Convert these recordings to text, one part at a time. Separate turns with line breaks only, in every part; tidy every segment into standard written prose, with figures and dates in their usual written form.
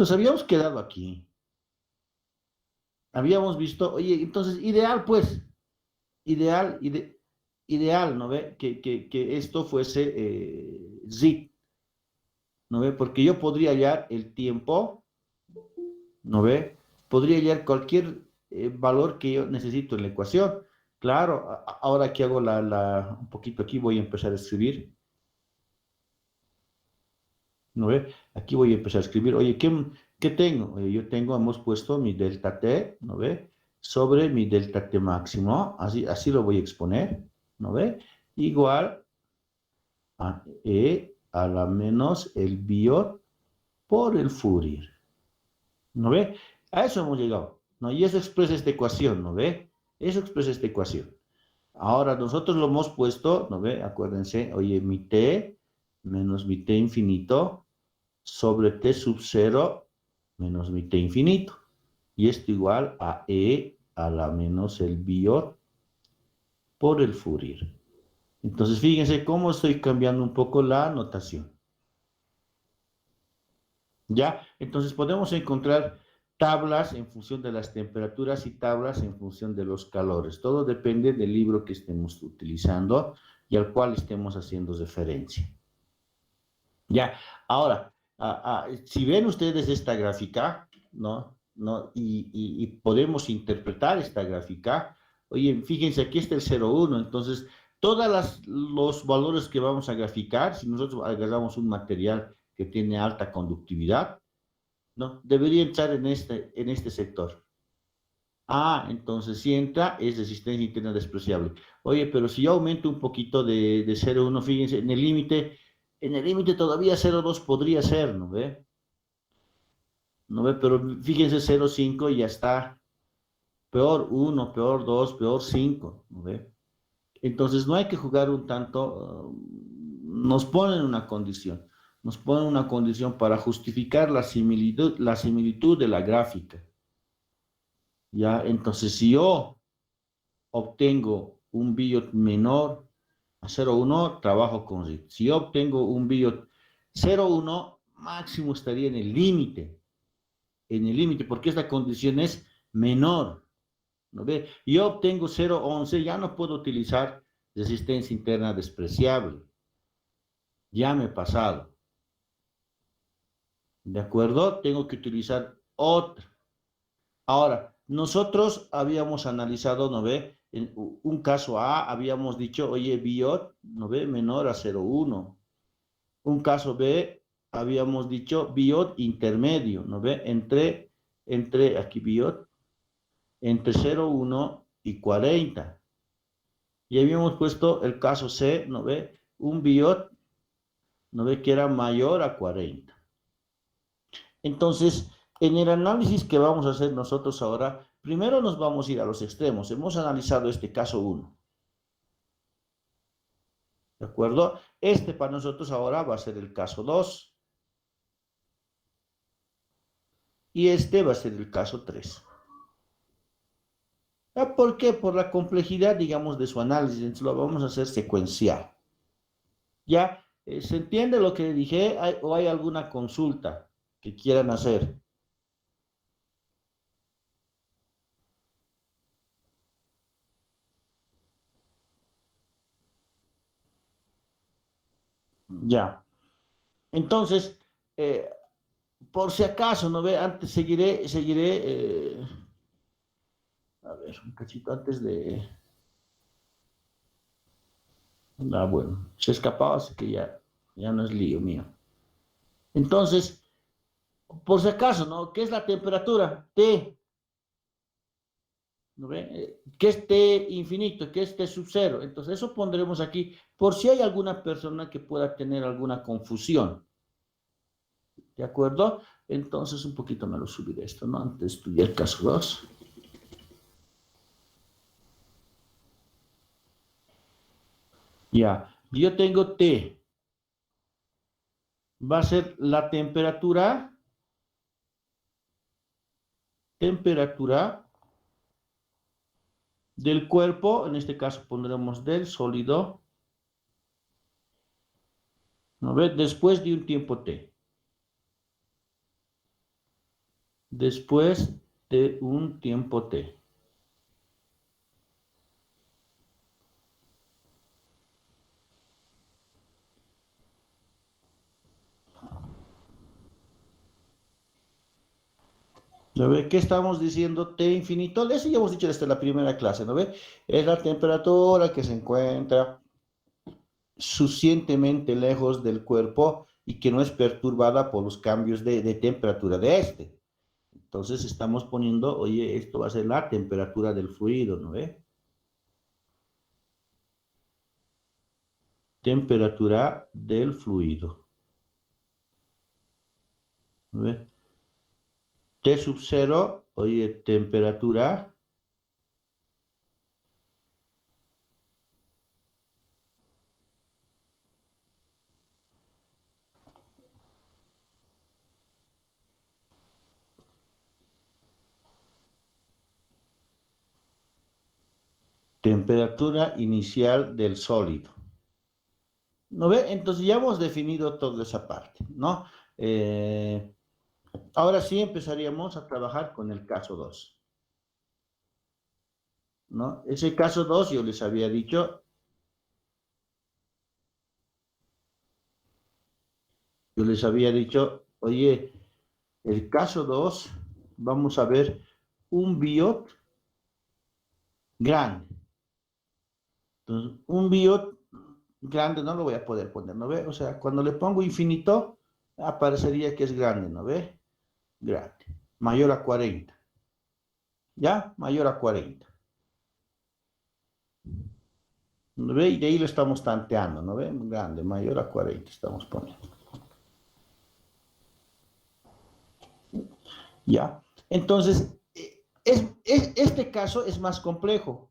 Entonces habíamos quedado aquí. Habíamos visto, oye, entonces ideal, pues, ideal, ideal, ¿no ve? Que esto fuese zip, ¿no ve? Porque yo podría hallar el tiempo, ¿no ve? Podría hallar cualquier valor que yo necesito en la ecuación. Claro, ahora que hago un poquito aquí, voy a empezar a escribir, ¿no ve? Aquí voy a empezar a escribir, oye, ¿qué tengo? Yo tengo, hemos puesto mi delta t, ¿no ve? Sobre mi delta t máximo, así lo voy a exponer, ¿no ve? Igual a e a la menos el biot por el Fourier, ¿no ve? A eso hemos llegado, ¿no? Y eso expresa esta ecuación, ¿no ve? Eso expresa esta ecuación. Ahora nosotros lo hemos puesto, ¿no ve? Acuérdense, oye, mi t menos mi t infinito sobre t sub 0 menos mi t infinito. Y esto igual a e a la menos el biot por el Fourier. Entonces, fíjense cómo estoy cambiando un poco la notación. ¿Ya? Entonces, podemos encontrar tablas en función de las temperaturas y tablas en función de los calores. Todo depende del libro que estemos utilizando y al cual estemos haciendo referencia. Ya, ahora, si ven ustedes esta gráfica, ¿no? ¿No? Y podemos interpretar esta gráfica. Oye, fíjense, aquí está el 0,1. Entonces, todos los valores que vamos a graficar, si nosotros agarramos un material que tiene alta conductividad, ¿no? Debería entrar en este sector. Ah, entonces si entra, es resistencia interna despreciable. Oye, pero si yo aumento un poquito de 0,1, fíjense, en el límite todavía 0,2 podría ser, ¿no ve? ¿No ve? Pero fíjense 0,5 y ya está. Peor 1, peor 2, peor 5, ¿no ve? Entonces no hay que jugar un tanto, nos ponen una condición, nos ponen una condición para justificar la similitud de la gráfica. ¿Ya? Entonces, si yo obtengo un biot menor a 0,1, trabajo con RIT. Si yo obtengo un biot 0,1, máximo estaría en el límite, porque esta condición es menor. ¿No ve? Yo obtengo 0,11, ya no puedo utilizar resistencia interna despreciable. Ya me he pasado. ¿De acuerdo? Tengo que utilizar otra. Ahora, nosotros habíamos analizado, ¿no ve? En un caso A, habíamos dicho, oye, biot, ¿no ve? Menor a 0,1. Un caso B, habíamos dicho biot intermedio, ¿no ve? Aquí biot, entre 0,1 y 40. Y habíamos puesto el caso C, ¿no ve? Un biot, ¿no ve? Que era mayor a 40. Entonces, en el análisis que vamos a hacer nosotros ahora, primero nos vamos a ir a los extremos. Hemos analizado este caso 1. ¿De acuerdo? Este para nosotros ahora va a ser el caso 2. Y este va a ser el caso 3. ¿Por qué? Por la complejidad, digamos, de su análisis. Entonces lo vamos a hacer secuencial. ¿Ya? ¿Se entiende lo que dije? ¿O hay alguna consulta que quieran hacer? Ya. Entonces, eh, por si acaso, ¿no ve? Antes a ver, un cachito antes de... Ah, bueno, se escapaba, así que ya no es lío mío. Entonces, por si acaso, ¿no? ¿Qué es la temperatura? T, ¿no ve? ¿Qué es T infinito? ¿Qué es T sub cero? Entonces, eso pondremos aquí por si hay alguna persona que pueda tener alguna confusión. ¿De acuerdo? Entonces, un poquito me lo subiré esto, ¿no? Antes de estudiar el caso 2. Ya, yo tengo T. Va a ser la temperatura del cuerpo, en este caso pondremos del sólido, ¿no ve? Después de un tiempo T. después de un tiempo t. ¿No ve? ¿Qué estamos diciendo? T infinito. Eso ya hemos dicho desde la primera clase, ¿no ve? Es la temperatura que se encuentra suficientemente lejos del cuerpo y que no es perturbada por los cambios de temperatura de este. Entonces estamos poniendo, oye, esto va a ser la temperatura del fluido, ¿no ve? Temperatura del fluido. ¿No ve? T sub 0, oye, temperatura temperatura inicial del sólido. ¿No ve? Entonces ya hemos definido toda esa parte, ¿no? Ahora sí empezaríamos a trabajar con el caso 2, ¿no? Ese caso 2 yo les había dicho, oye, el caso 2 vamos a ver un biot grande. Entonces, un biot grande no lo voy a poder poner, ¿no ve? O sea, cuando le pongo infinito, aparecería que es grande, ¿no ve? Grande. Mayor a 40. ¿Ya? Mayor a 40. ¿No ve? Y de ahí lo estamos tanteando, ¿no ve? Grande, mayor a 40 estamos poniendo. ¿Ya? Entonces, este caso es más complejo.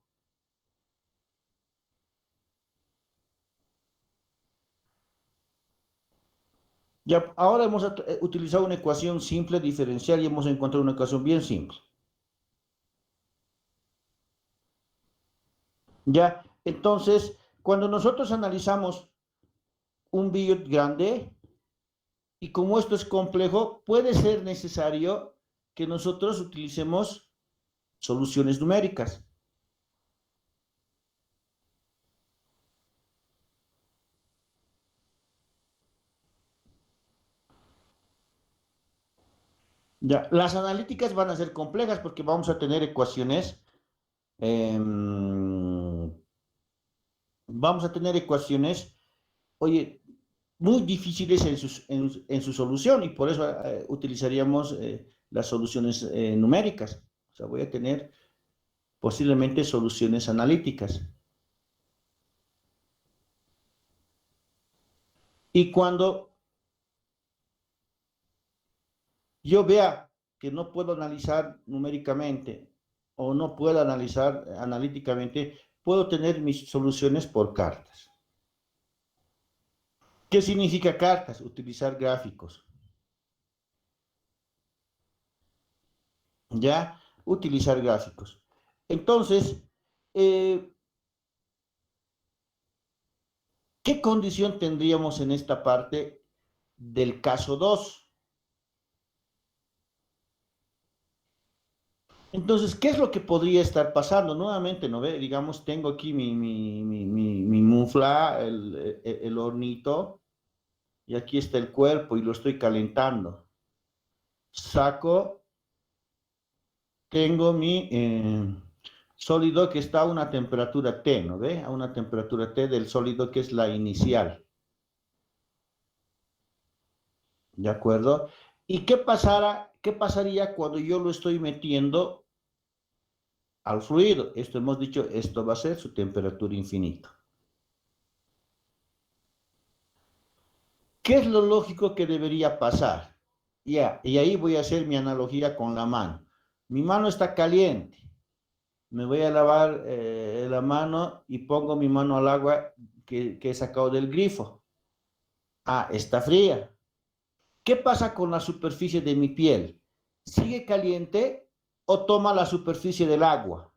Ya, ahora hemos utilizado una ecuación simple diferencial y hemos encontrado una ecuación bien simple. Ya, entonces, cuando nosotros analizamos un biot grande, y como esto es complejo, puede ser necesario que nosotros utilicemos soluciones numéricas. Ya, las analíticas van a ser complejas porque vamos a tener ecuaciones, eh, vamos a tener ecuaciones, oye, muy difíciles en su solución y por eso utilizaríamos las soluciones numéricas. O sea, voy a tener posiblemente soluciones analíticas. Y cuando yo vea que no puedo analizar numéricamente o no puedo analizar analíticamente, puedo tener mis soluciones por cartas. ¿Qué significa cartas? Utilizar gráficos. ¿Ya? Utilizar gráficos. Entonces, eh, ¿qué condición tendríamos en esta parte del caso 2? Entonces, ¿qué es lo que podría estar pasando? Nuevamente, ¿no ve? Digamos, tengo aquí mi mufla, el hornito, y aquí está el cuerpo y lo estoy calentando. Saco, tengo mi sólido que está a una temperatura T, ¿no ve? A una temperatura T del sólido que es la inicial. ¿De acuerdo? ¿Y qué pasaría cuando yo lo estoy metiendo al fluido? Esto hemos dicho, esto va a ser su temperatura infinita. ¿Qué es lo lógico que debería pasar? Ya, y ahí voy a hacer mi analogía con la mano. Mi mano está caliente. Me voy a lavar la mano y pongo mi mano al agua que he sacado del grifo. Ah, está fría. ¿Qué pasa con la superficie de mi piel? ¿Sigue caliente o toma la superficie del agua?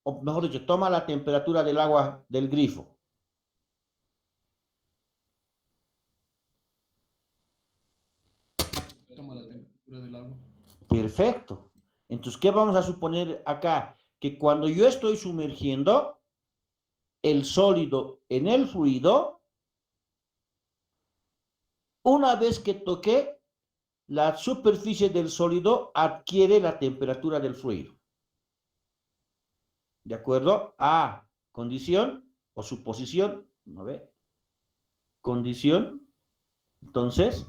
O mejor dicho, toma la temperatura del agua del grifo.
Toma la temperatura del agua.
Perfecto. Entonces, ¿qué vamos a suponer acá? Que cuando yo estoy sumergiendo el sólido en el fluido, una vez que toque, la superficie del sólido adquiere la temperatura del fluido. ¿De acuerdo? A, condición o suposición, ¿no ve? Condición. Entonces,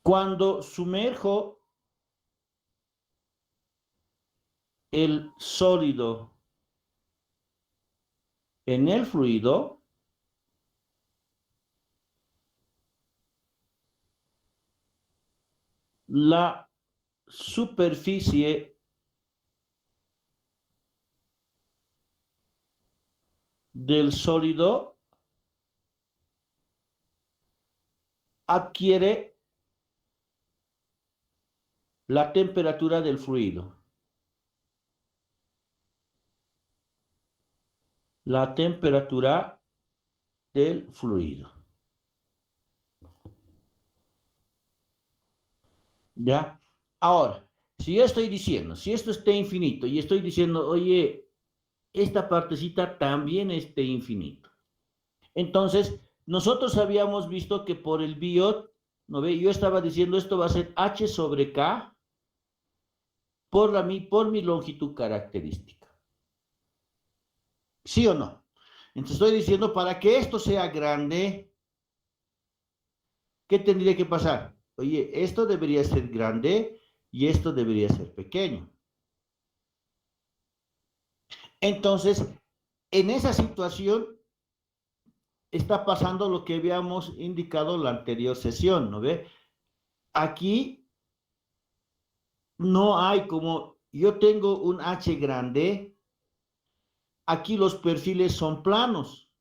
cuando sumerjo el sólido en el fluido, la superficie del sólido adquiere la temperatura del fluido. La temperatura del fluido. ¿Ya? Ahora, si yo estoy diciendo, si esto está infinito y estoy diciendo, oye, esta partecita también esté infinito. Entonces, nosotros habíamos visto que por el biot, ¿no ve? Yo estaba diciendo esto va a ser h sobre k por mi longitud característica. ¿Sí o no? Entonces estoy diciendo, para que esto sea grande, ¿qué tendría que pasar? Oye, esto debería ser grande y esto debería ser pequeño. Entonces, en esa situación está pasando lo que habíamos indicado en la anterior sesión, ¿no ve? Aquí no hay como, yo tengo un H grande, aquí los perfiles son planos,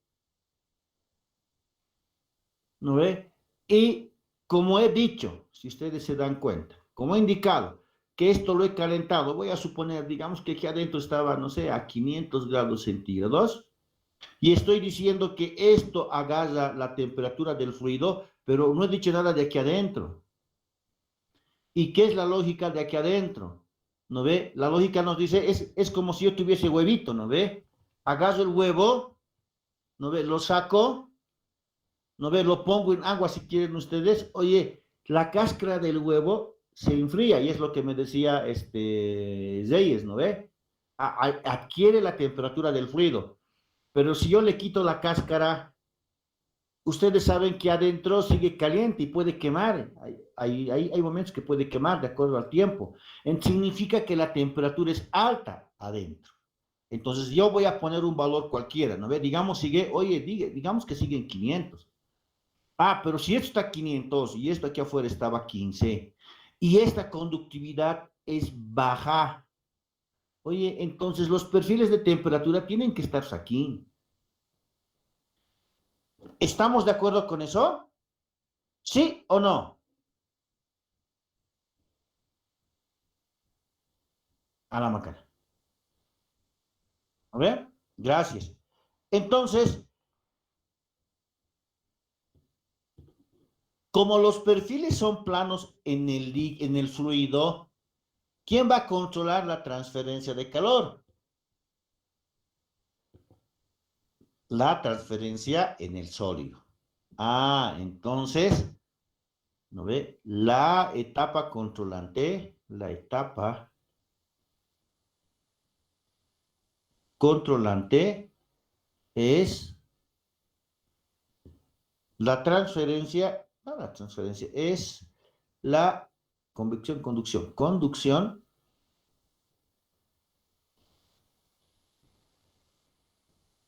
¿no ve? Y como he dicho, si ustedes se dan cuenta, como he indicado, que esto lo he calentado, voy a suponer, digamos que aquí adentro estaba, no sé, a 500 grados centígrados, y estoy diciendo que esto agarra la temperatura del fluido, pero no he dicho nada de aquí adentro. ¿Y qué es la lógica de aquí adentro? ¿No ve? La lógica nos dice, es como si yo tuviese huevito, ¿no ve? Agarro el huevo, ¿no ve? Lo saco, ¿no ve? Lo pongo en agua si quieren ustedes. Oye, la cáscara del huevo se enfría y es lo que me decía Reyes, ¿no ve? Adquiere la temperatura del fluido. Pero si yo le quito la cáscara, ustedes saben que adentro sigue caliente y puede quemar. Hay momentos que puede quemar de acuerdo al tiempo. Significa que la temperatura es alta adentro. Entonces yo voy a poner un valor cualquiera, ¿no ve? Digamos, digamos que sigue en 500. Ah, pero si esto está a 500 y esto aquí afuera estaba 15 y esta conductividad es baja, oye, entonces los perfiles de temperatura tienen que estar aquí. ¿Estamos de acuerdo con eso? ¿Sí o no? A la macana. A ver, gracias. Entonces, como los perfiles son planos en el fluido, ¿quién va a controlar la transferencia de calor? La transferencia en el sólido. Ah, entonces, ¿no ve? La etapa controlante es la transferencia es la conducción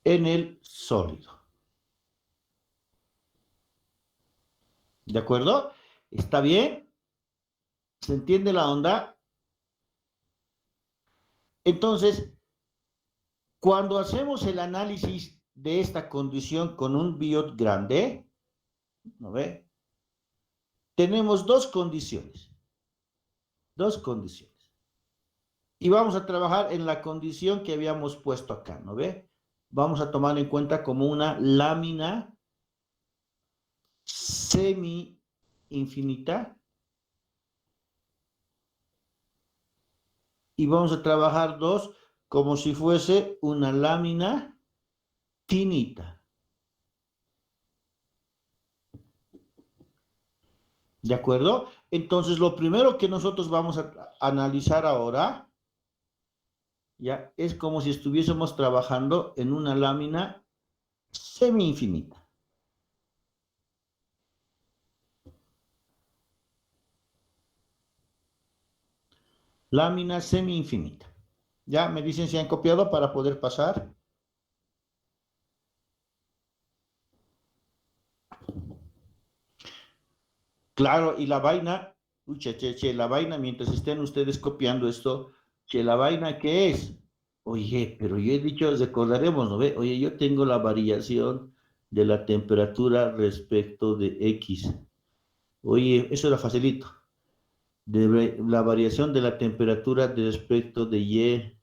en el sólido. ¿De acuerdo? ¿Está bien? ¿Se entiende la onda? Entonces, cuando hacemos el análisis de esta condición con un biot grande, ¿no ve? Tenemos dos condiciones. Dos condiciones. Y vamos a trabajar en la condición que habíamos puesto acá, ¿no ve? Vamos a tomar en cuenta como una lámina semi infinita y vamos a trabajar 2 como si fuese una lámina finita. ¿De acuerdo? Entonces, lo primero que nosotros vamos a analizar ahora, ya, es como si estuviésemos trabajando en una lámina semi-infinita. Lámina semi-infinita. ¿Ya? Me dicen si han copiado para poder pasar. Claro, y la vaina, ucha, che, la vaina, mientras estén ustedes copiando esto, che, la vaina, ¿qué es? Oye, pero yo he dicho, recordaremos, ¿no ve? Oye, yo tengo la variación de la temperatura respecto de X. Oye, eso era facilito. La variación de la temperatura respecto de Y.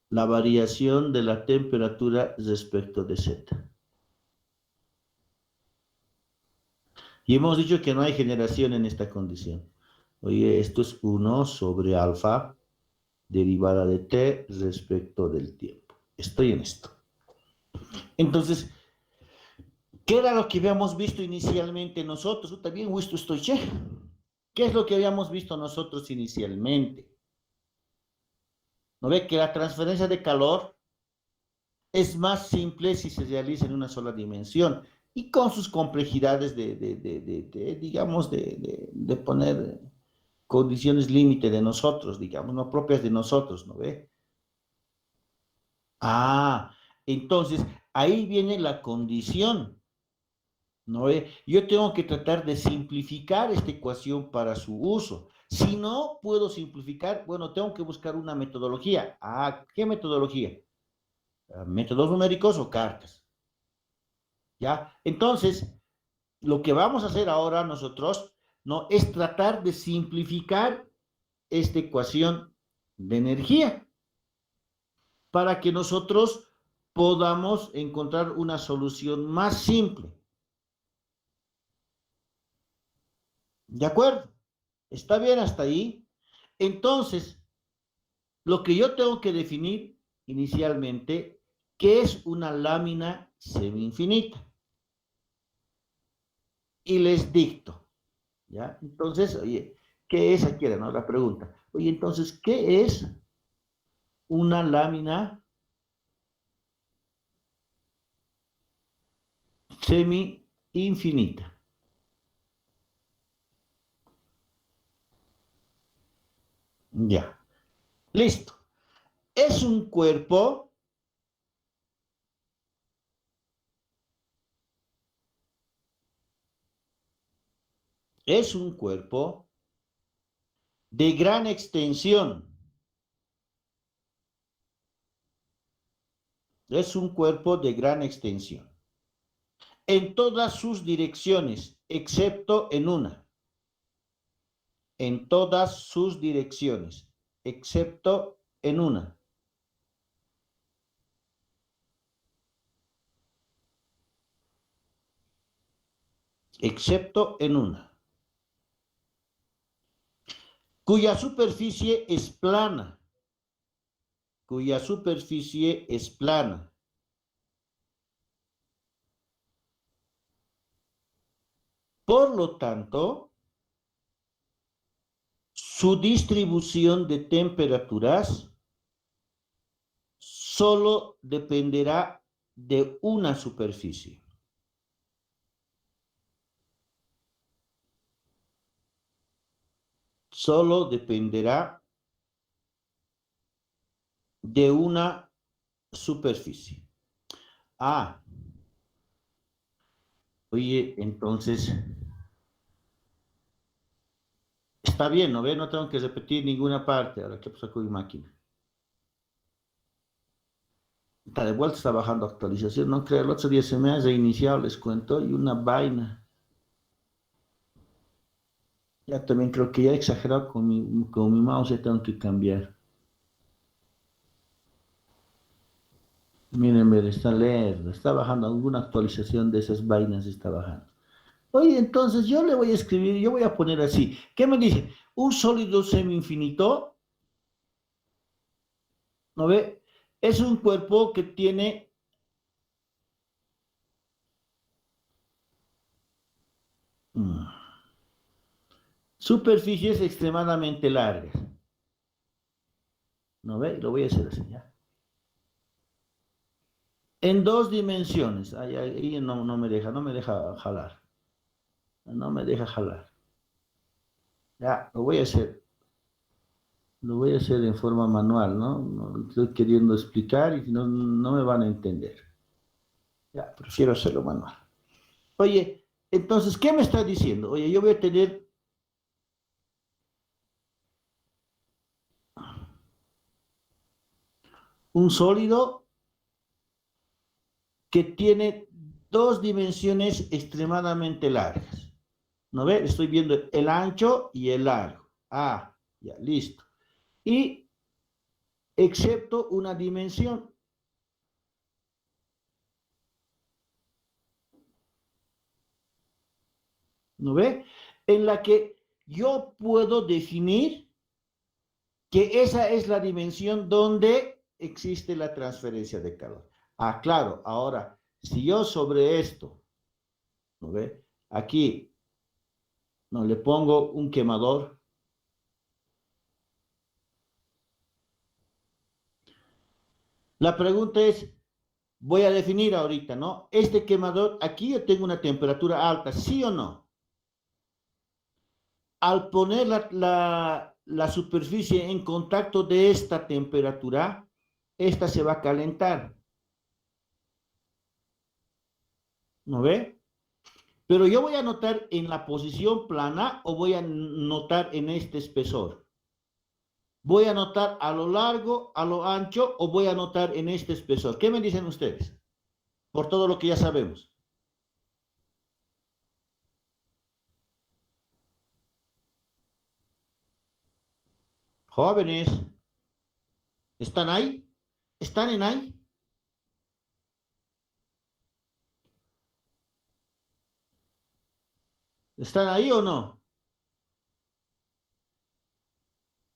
La variación de la temperatura respecto de Z. Y hemos dicho que no hay generación en esta condición. Oye, esto es 1 sobre alfa derivada de t respecto del tiempo. Estoy en esto. Entonces, ¿qué era lo que habíamos visto inicialmente nosotros? Yo también estoy, che. ¿Qué es lo que habíamos visto nosotros inicialmente? ¿No ve que la transferencia de calor es más simple si se realiza en una sola dimensión y con sus complejidades digamos, de poner condiciones límite de nosotros, digamos, no propias de nosotros, ¿no ve? Ah, entonces ahí viene la condición, ¿no ve? Yo tengo que tratar de simplificar esta ecuación para su uso. Si no puedo simplificar, bueno, tengo que buscar una metodología. Ah, ¿qué metodología? ¿Métodos numéricos o cartas? ¿Ya? Entonces, lo que vamos a hacer ahora nosotros, ¿no? Es tratar de simplificar esta ecuación de energía para que nosotros podamos encontrar una solución más simple. ¿De acuerdo? ¿Está bien hasta ahí? Entonces, lo que yo tengo que definir inicialmente, ¿qué es una lámina semi-infinita? Y les dicto, ¿ya? Entonces, oye, ¿qué es? Aquí era, ¿no? La pregunta. Oye, entonces, ¿qué es una lámina semi-infinita? Ya, listo. Es un cuerpo, es un cuerpo de gran extensión. Es un cuerpo de gran extensión. En todas sus direcciones, excepto en una. En todas sus direcciones, excepto en una. Excepto en una. Cuya superficie es plana. Cuya superficie es plana. Por lo tanto, su distribución de temperaturas solo dependerá de una superficie. Solo dependerá de una superficie. Ah, oye, entonces, está bien, ¿no ve? No tengo que repetir ninguna parte. Ahora, ¿qué pasa con mi máquina? Está de vuelta, está bajando actualización. No creo, el otro día se me ha reiniciado, les cuento, y una vaina. Ya también creo que ya he exagerado con mi mouse, ya tengo que cambiar. Miren, está lerdo, está bajando alguna actualización de esas vainas, está bajando. Oye, entonces yo le voy a escribir, yo voy a poner así. ¿Qué me dice? Un sólido semi-infinito, ¿no ve? Es un cuerpo que tiene mm, superficies extremadamente largas, ¿no ve? Lo voy a hacer así, ¿ya? En dos dimensiones. Ahí no, no me deja jalar. No me deja jalar. Ya, lo voy a hacer. Lo voy a hacer en forma manual, ¿no? No estoy queriendo explicar y no me van a entender. Ya, prefiero hacerlo manual. Oye, entonces, ¿qué me está diciendo? Oye, yo voy a tener un sólido que tiene dos dimensiones extremadamente largas. ¿No ve? Estoy viendo el ancho y el largo. Ah, ya, listo. Y excepto una dimensión. ¿No ve? En la que yo puedo definir que esa es la dimensión donde existe la transferencia de calor. Ah, claro, ahora, si yo sobre esto, ¿no ve? Aquí, no le pongo un quemador. La pregunta es, voy a definir ahorita, ¿no? Este quemador, aquí yo tengo una temperatura alta, ¿sí o no? Al poner la superficie en contacto de esta temperatura, esta se va a calentar, ¿no ve? Pero yo voy a notar en la posición plana o voy a notar en este espesor. Voy a notar a lo largo, a lo ancho o voy a notar en este espesor. ¿Qué me dicen ustedes? Por todo lo que ya sabemos. Jóvenes, ¿están ahí? ¿Están en ahí? ¿Están ahí o no?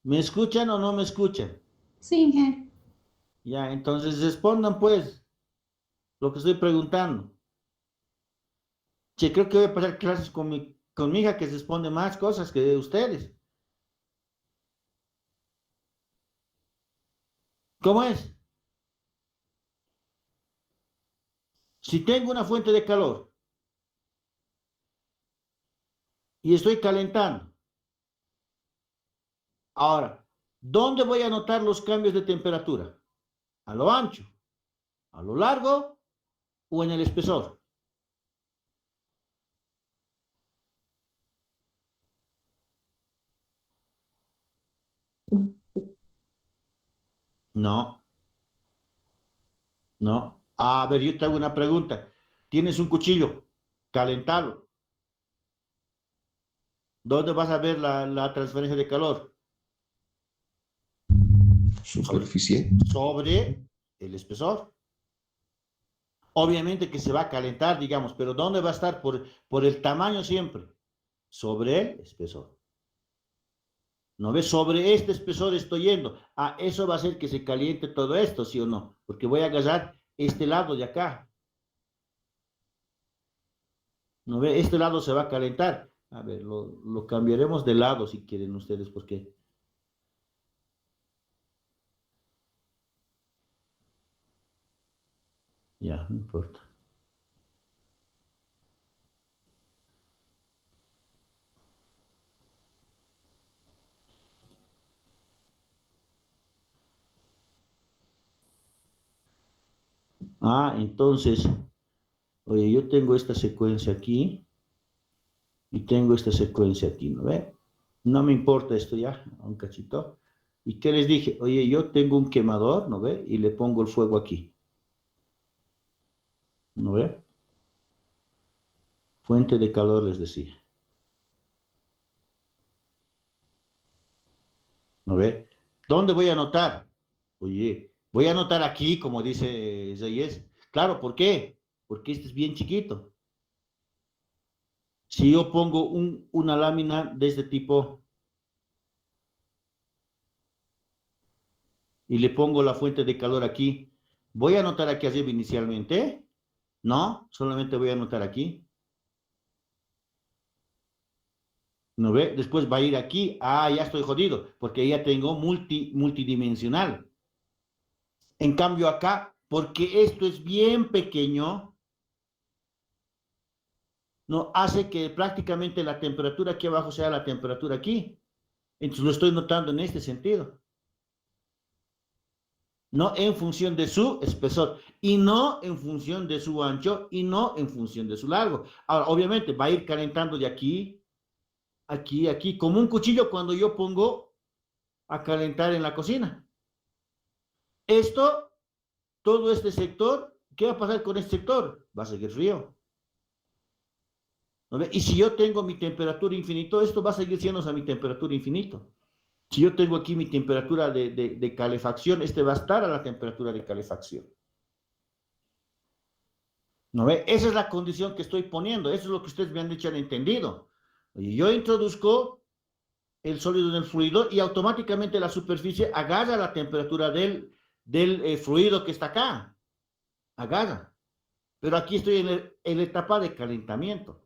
¿Me escuchan o no me escuchan?
Sí, Inge.
Ya, entonces respondan pues lo que estoy preguntando. Che, creo que voy a pasar clases con mi hija que responde más cosas que ustedes. ¿Cómo es? Si tengo una fuente de calor y estoy calentando, ahora, ¿dónde voy a notar los cambios de temperatura? ¿A lo ancho, a lo largo o en el espesor? No, no. A ver, yo te hago una pregunta. Tienes un cuchillo, calentalo. ¿Dónde vas a ver la transferencia de calor?
Superficie.
Sobre el espesor. Obviamente que se va a calentar, digamos, pero ¿dónde va a estar? Por el tamaño siempre. Sobre el espesor. ¿No ves? Sobre este espesor estoy yendo. Ah, eso va a hacer que se caliente todo esto, ¿sí o no? Porque voy a agarrar este lado de acá. ¿No ve? Este lado se va a calentar. A ver, lo cambiaremos de lado si quieren ustedes, porque ya, no importa. Ah, entonces, oye, yo tengo esta secuencia aquí y tengo esta secuencia aquí, ¿no ve? No me importa esto ya, un cachito. ¿Y qué les dije? Oye, yo tengo un quemador, ¿no ve? Y le pongo el fuego aquí, ¿no ve? Fuente de calor, les decía, ¿no ve? ¿Dónde voy a anotar? Oye, voy a anotar aquí, como dice Reyes. Claro, ¿por qué? Porque este es bien chiquito. Si yo pongo una lámina de este tipo y le pongo la fuente de calor aquí, ¿voy a anotar aquí arriba inicialmente? No, solamente voy a anotar aquí. ¿No ve? Después va a ir aquí. Ah, ya estoy jodido, porque ya tengo multidimensional. En cambio acá, porque esto es bien pequeño, no hace que prácticamente la temperatura aquí abajo sea la temperatura aquí. Entonces lo estoy notando en este sentido. No en función de su espesor y no en función de su ancho y no en función de su largo. Ahora, obviamente va a ir calentando de aquí, aquí, aquí, como un cuchillo cuando yo pongo a calentar en la cocina. Esto, todo este sector, ¿qué va a pasar con este sector? Va a seguir frío. ¿No ve? Y si yo tengo mi temperatura infinito, esto va a seguir siendo a mi temperatura infinito. Si yo tengo aquí mi temperatura de calefacción, este va a estar a la temperatura de calefacción. ¿No ve? Esa es la condición que estoy poniendo. Eso es lo que ustedes me han dicho, han entendido. Oye, yo introduzco el sólido en el fluido y automáticamente la superficie agarra la temperatura del fluido que está acá. Agarra. Pero aquí estoy en la etapa de calentamiento.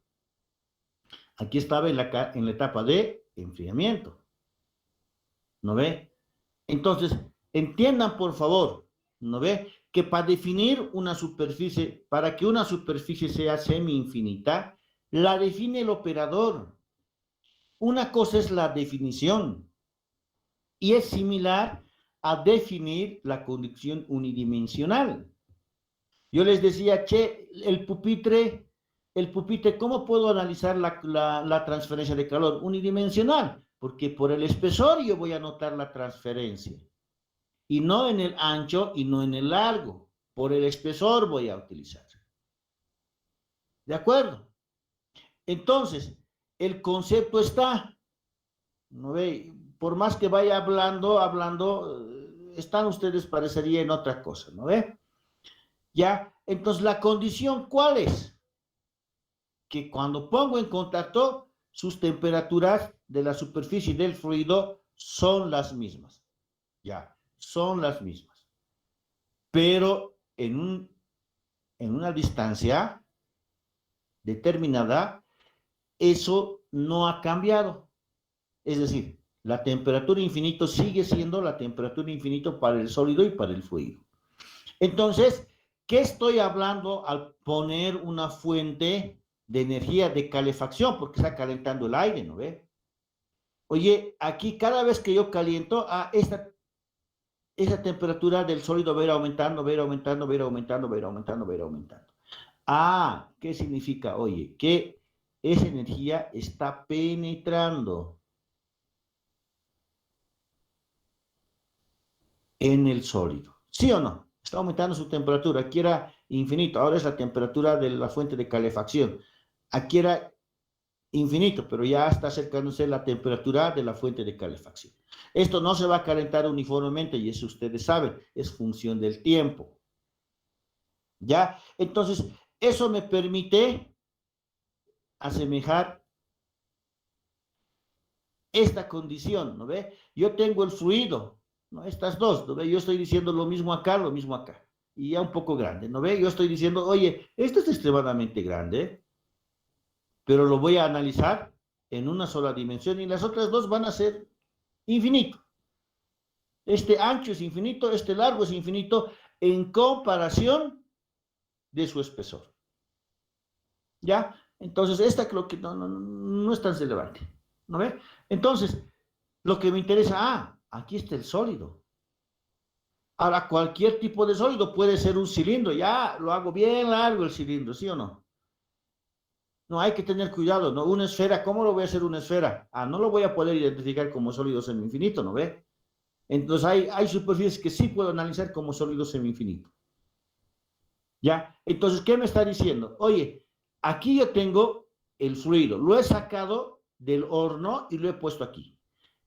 Aquí estaba en la etapa de enfriamiento. ¿No ve? Entonces, entiendan por favor, ¿no ve? Que para definir una superficie, para que una superficie sea semi-infinita, la define el operador. Una cosa es la definición y es similar a definir la condición unidimensional. Yo les decía, che, el pupitre, ¿cómo puedo analizar la transferencia de calor? Unidimensional, porque por el espesor yo voy a notar la transferencia. Y no en el ancho y no en el largo. Por el espesor voy a utilizar. ¿De acuerdo? Entonces, el concepto está, ¿no ve? Por más que vaya hablando, están ustedes parecería en otra cosa, ¿no ve? Ya, entonces la condición, ¿cuál es? Que cuando pongo en contacto, sus temperaturas de la superficie del fluido son las mismas. Ya, son las mismas. Pero en una distancia determinada, eso no ha cambiado. Es decir, la temperatura infinito sigue siendo la temperatura infinito para el sólido y para el fluido. Entonces, ¿qué estoy hablando al poner una fuente de energía de calefacción? Porque está calentando el aire, ¿no ve? Oye, aquí cada vez que yo caliento, esa temperatura del sólido va a ir aumentando, va a ir aumentando, va a ir aumentando, va a ir aumentando, va a ir aumentando. Ah, ¿qué significa? Oye, que esa energía está penetrando en el sólido. ¿Sí o no? Está aumentando su temperatura. Aquí era infinito, ahora es la temperatura de la fuente de calefacción. Aquí era infinito, pero ya está acercándose la temperatura de la fuente de calefacción. Esto no se va a calentar uniformemente y eso ustedes saben, es función del tiempo. ¿Ya? Entonces, eso me permite asemejar esta condición, ¿no ve? Yo tengo el fluido, ¿no? Estas dos, ¿no ve? Yo estoy diciendo lo mismo acá, y ya un poco grande, ¿no ve? Yo estoy diciendo, oye, esto es extremadamente grande, pero lo voy a analizar en una sola dimensión y las otras dos van a ser infinito. Este ancho es infinito, este largo es infinito en comparación de su espesor. ¿Ya? Entonces, esta creo que no es tan relevante, ¿no ve? Entonces, lo que me interesa, aquí está el sólido. Ahora, cualquier tipo de sólido puede ser un cilindro, ya lo hago bien largo el cilindro, ¿sí o no? No hay que tener cuidado, ¿no? Una esfera, ¿cómo lo voy a hacer una esfera? No lo voy a poder identificar como sólido semi-infinito, ¿no ve? Entonces hay superficies que sí puedo analizar como sólido semi-infinito. ¿Ya? Entonces, ¿qué me está diciendo? Oye, aquí yo tengo el fluido, lo he sacado del horno y lo he puesto aquí.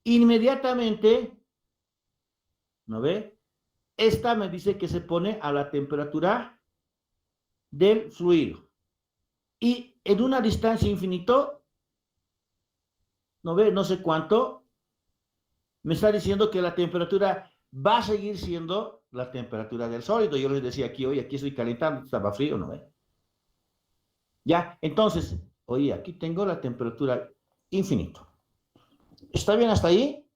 Inmediatamente, ¿no ve? Esta me dice que se pone a la temperatura del fluido. Y en una distancia infinito, ¿no ve? No sé cuánto, me está diciendo que la temperatura va a seguir siendo la temperatura del sólido. Yo les decía aquí, oye, aquí estoy calentando, estaba frío, ¿no ve? Ya, entonces, oye, aquí tengo la temperatura infinito. ¿Está bien hasta ahí?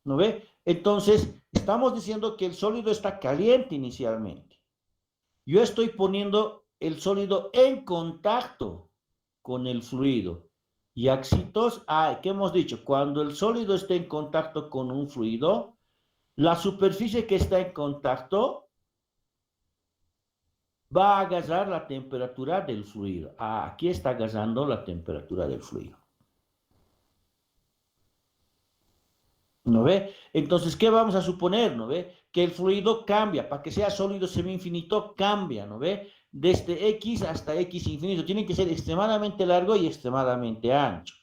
¿No ve? Entonces, estamos diciendo que el sólido está caliente inicialmente. Yo estoy poniendo el sólido en contacto con el fluido. Y axitos, ¿qué hemos dicho? Cuando el sólido esté en contacto con un fluido, la superficie que está en contacto va a agarrar la temperatura del fluido. Aquí está agarrando la temperatura del fluido. ¿No ve? Entonces, ¿qué vamos a suponer? ¿No ve? Que el fluido cambia, para que sea sólido semi-infinito, cambia, ¿no ve? Desde X hasta X infinito. Tiene que ser extremadamente largo y extremadamente ancho.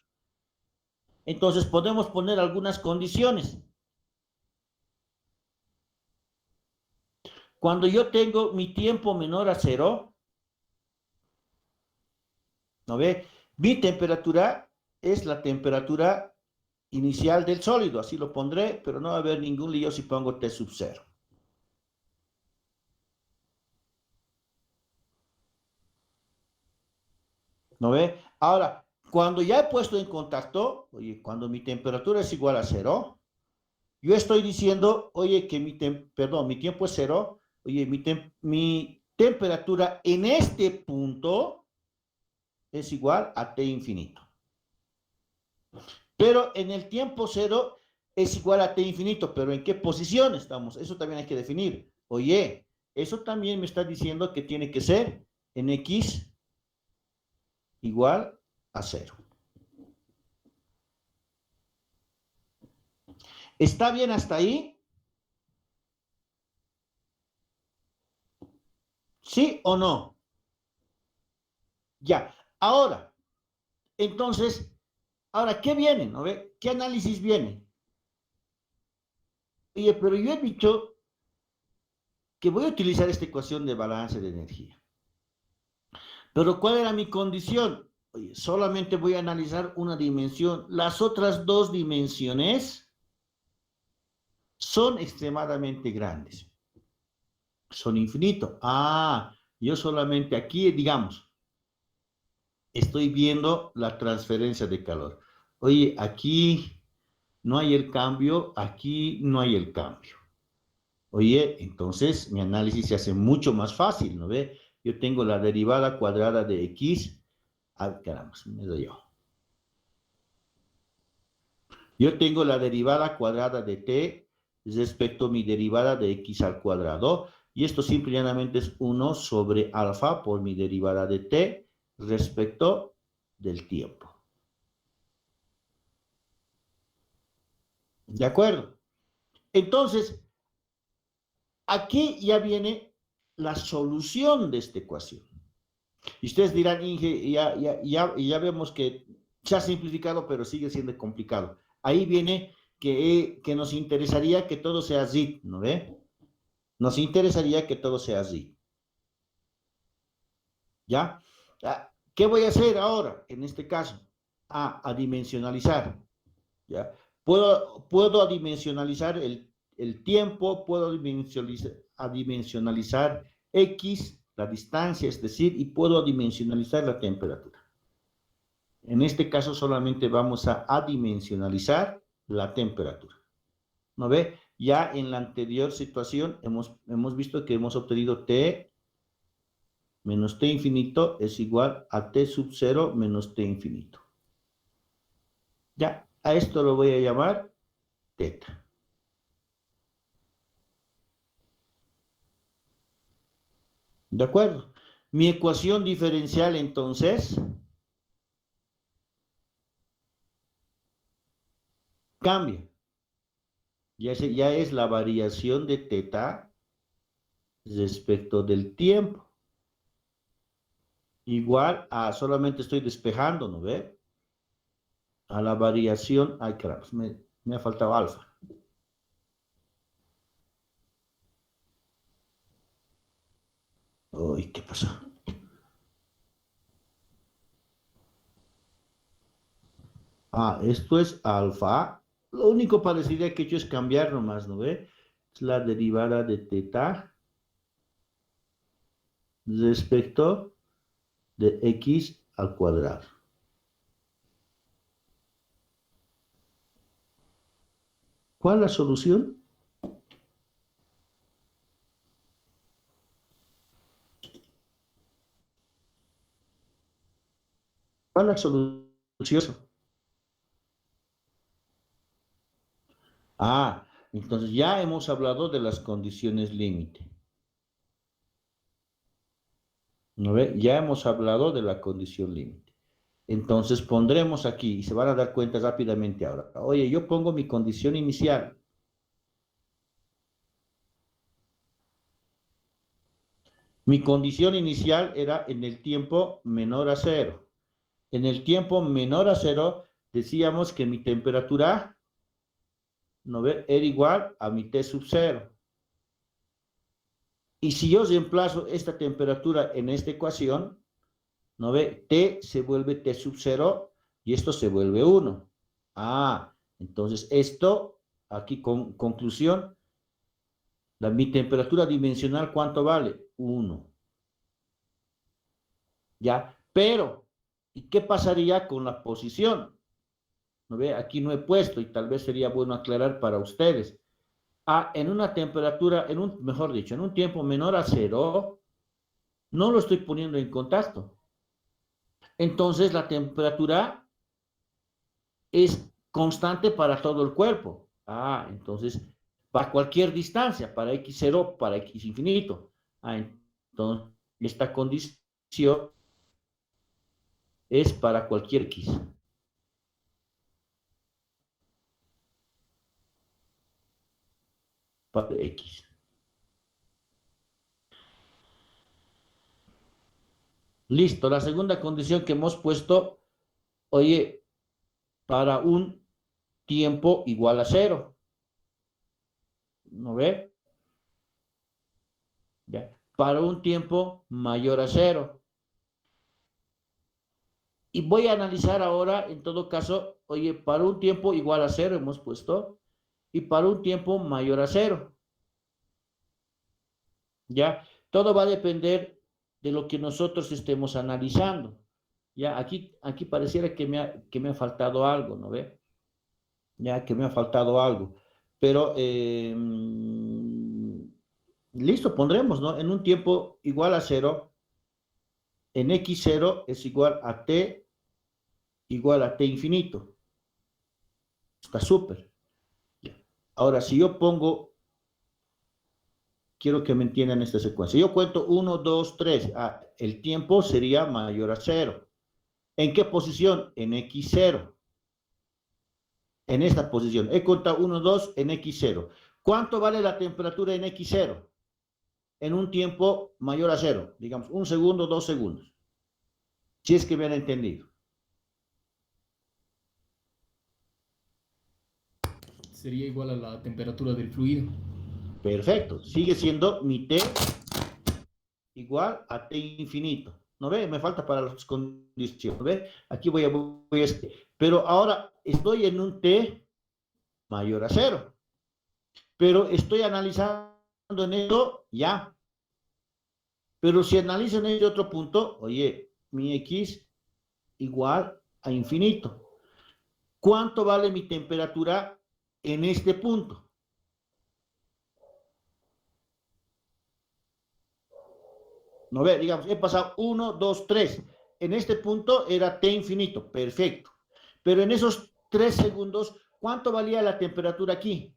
Entonces, podemos poner algunas condiciones. Cuando yo tengo mi tiempo menor a cero, ¿no ve? Mi temperatura es la temperatura inicial del sólido. Así lo pondré, pero no va a haber ningún lío si pongo T sub 0. ¿No ve? Ahora, cuando ya he puesto en contacto, oye, cuando mi temperatura es igual a cero, yo estoy diciendo, oye, que mi tiempo es cero, oye, mi temperatura en este punto es igual a T infinito. Pero en el tiempo cero es igual a T infinito, pero ¿en qué posición estamos? Eso también hay que definir. Oye, eso también me está diciendo que tiene que ser en X igual a cero. ¿Está bien hasta ahí? ¿Sí o no? Ya. Ahora, entonces, ahora, ¿qué viene? ¿No ve? ¿Qué análisis viene? Oye, pero yo he dicho que voy a utilizar esta ecuación de balance de energía. Pero ¿cuál era mi condición? Oye, solamente voy a analizar una dimensión. Las otras dos dimensiones son extremadamente grandes. Son infinito. Yo solamente aquí, digamos, estoy viendo la transferencia de calor. Oye, aquí no hay el cambio, aquí no hay el cambio. Oye, entonces mi análisis se hace mucho más fácil, ¿no ve? Yo tengo la derivada cuadrada de x. Caramba, me doy yo. Yo tengo la derivada cuadrada de t respecto a mi derivada de x al cuadrado. Y esto simple y llanamente es 1 sobre alfa por mi derivada de t respecto del tiempo. ¿De acuerdo? Entonces, aquí ya viene la solución de esta ecuación. Y ustedes dirán, Inge, ya vemos que se ha simplificado, pero sigue siendo complicado. Ahí viene que nos interesaría que todo sea zip, ¿no ve? Nos interesaría que todo sea zip. ¿Ya? ¿Qué voy a hacer ahora, en este caso? A dimensionalizar. ¿Ya? Puedo adimensionalizar el tiempo, puedo adimensionalizar X, la distancia, es decir, y puedo adimensionalizar la temperatura. En este caso solamente vamos a adimensionalizar la temperatura. ¿No ve? Ya en la anterior situación hemos visto que hemos obtenido T menos T infinito es igual a T sub 0 menos T infinito. Ya, a esto lo voy a llamar teta. ¿De acuerdo? Mi ecuación diferencial entonces cambia. Ya es la variación de teta respecto del tiempo. Igual a, solamente estoy despejando, ¿no ve? A la variación, ay caramba, me ha faltado alfa. Uy, ¿qué pasó? Esto es alfa. Lo único parecido que he hecho es cambiar nomás, ¿no ve? Es la derivada de teta respecto de x al cuadrado. ¿Cuál es la solución? ¿Cuál es la solución? Entonces ya hemos hablado de las condiciones límite. ¿No ve? Ya hemos hablado de la condición límite. Entonces pondremos aquí, y se van a dar cuenta rápidamente ahora. Oye, yo pongo mi condición inicial. Mi condición inicial era en el tiempo menor a cero. En el tiempo menor a cero decíamos que mi temperatura, ¿no ve?, era igual a mi T sub cero. Y si yo reemplazo esta temperatura en esta ecuación, ¿no ve?, T se vuelve T sub cero y esto se vuelve 1. Entonces esto, aquí conclusión, mi temperatura dimensional, ¿cuánto vale? 1. ¿Ya? Pero, ¿y qué pasaría con la posición? ¿No ve? Aquí no he puesto y tal vez sería bueno aclarar para ustedes. En una temperatura, mejor dicho, en un tiempo menor a cero, no lo estoy poniendo en contacto. Entonces la temperatura es constante para todo el cuerpo. Entonces, para cualquier distancia, para x0, para x infinito. Entonces, esta condición es para cualquier x. Para x. Listo, la segunda condición que hemos puesto, oye, para un tiempo igual a cero. ¿No ve? ¿Ya? Para un tiempo mayor a cero. Y voy a analizar ahora, en todo caso, oye, para un tiempo igual a cero hemos puesto, y para un tiempo mayor a cero. ¿Ya? Todo va a depender de lo que nosotros estemos analizando. Ya, aquí pareciera que me ha faltado algo, ¿no ve? Ya, que me ha faltado algo. Pero, listo, pondremos, ¿no? En un tiempo igual a cero, en x0 es igual a t igual a t infinito. Está súper. Ahora, si yo pongo, quiero que me entiendan esta secuencia. Yo cuento 1, 2, 3. El tiempo sería mayor a 0. ¿En qué posición? En x0. En esta posición. He contado 1, 2 en x0. ¿Cuánto vale la temperatura en x0? En un tiempo mayor a 0. Digamos, 1 segundo, 2 segundos. Si es que me han entendido.
Sería igual a la temperatura del fluido.
Perfecto. Sigue siendo mi T igual a T infinito. ¿No ve? Me falta para las condiciones. ¿No ve? Aquí voy a Pero ahora estoy en un T mayor a 0. Pero estoy analizando en esto ya. Pero si analizo en este otro punto, oye, mi X igual a infinito. ¿Cuánto vale mi temperatura en este punto? No ve, digamos, he pasado 1, 2, 3. En este punto era T infinito, perfecto. Pero en esos 3 segundos, ¿cuánto valía la temperatura aquí?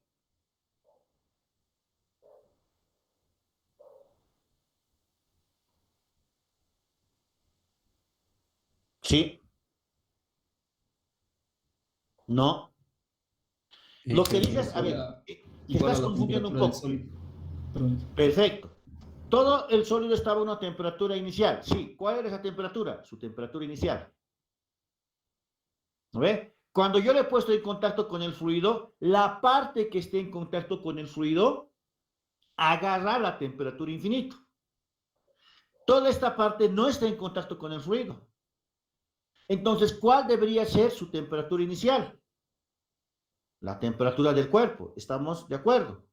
Sí, no. Lo que dices, a ver, te
Igual a
estás
la
confundiendo un
temperatura del
poco.
sólido. Perdón.
Perfecto. Todo el sólido estaba a una temperatura inicial. Sí, ¿cuál era esa temperatura? Su temperatura inicial. ¿No ve? Cuando yo le he puesto en contacto con el fluido, la parte que esté en contacto con el fluido agarra la temperatura infinita. Toda esta parte no está en contacto con el fluido. Entonces, ¿cuál debería ser su temperatura inicial? La temperatura del cuerpo. ¿Estamos de acuerdo?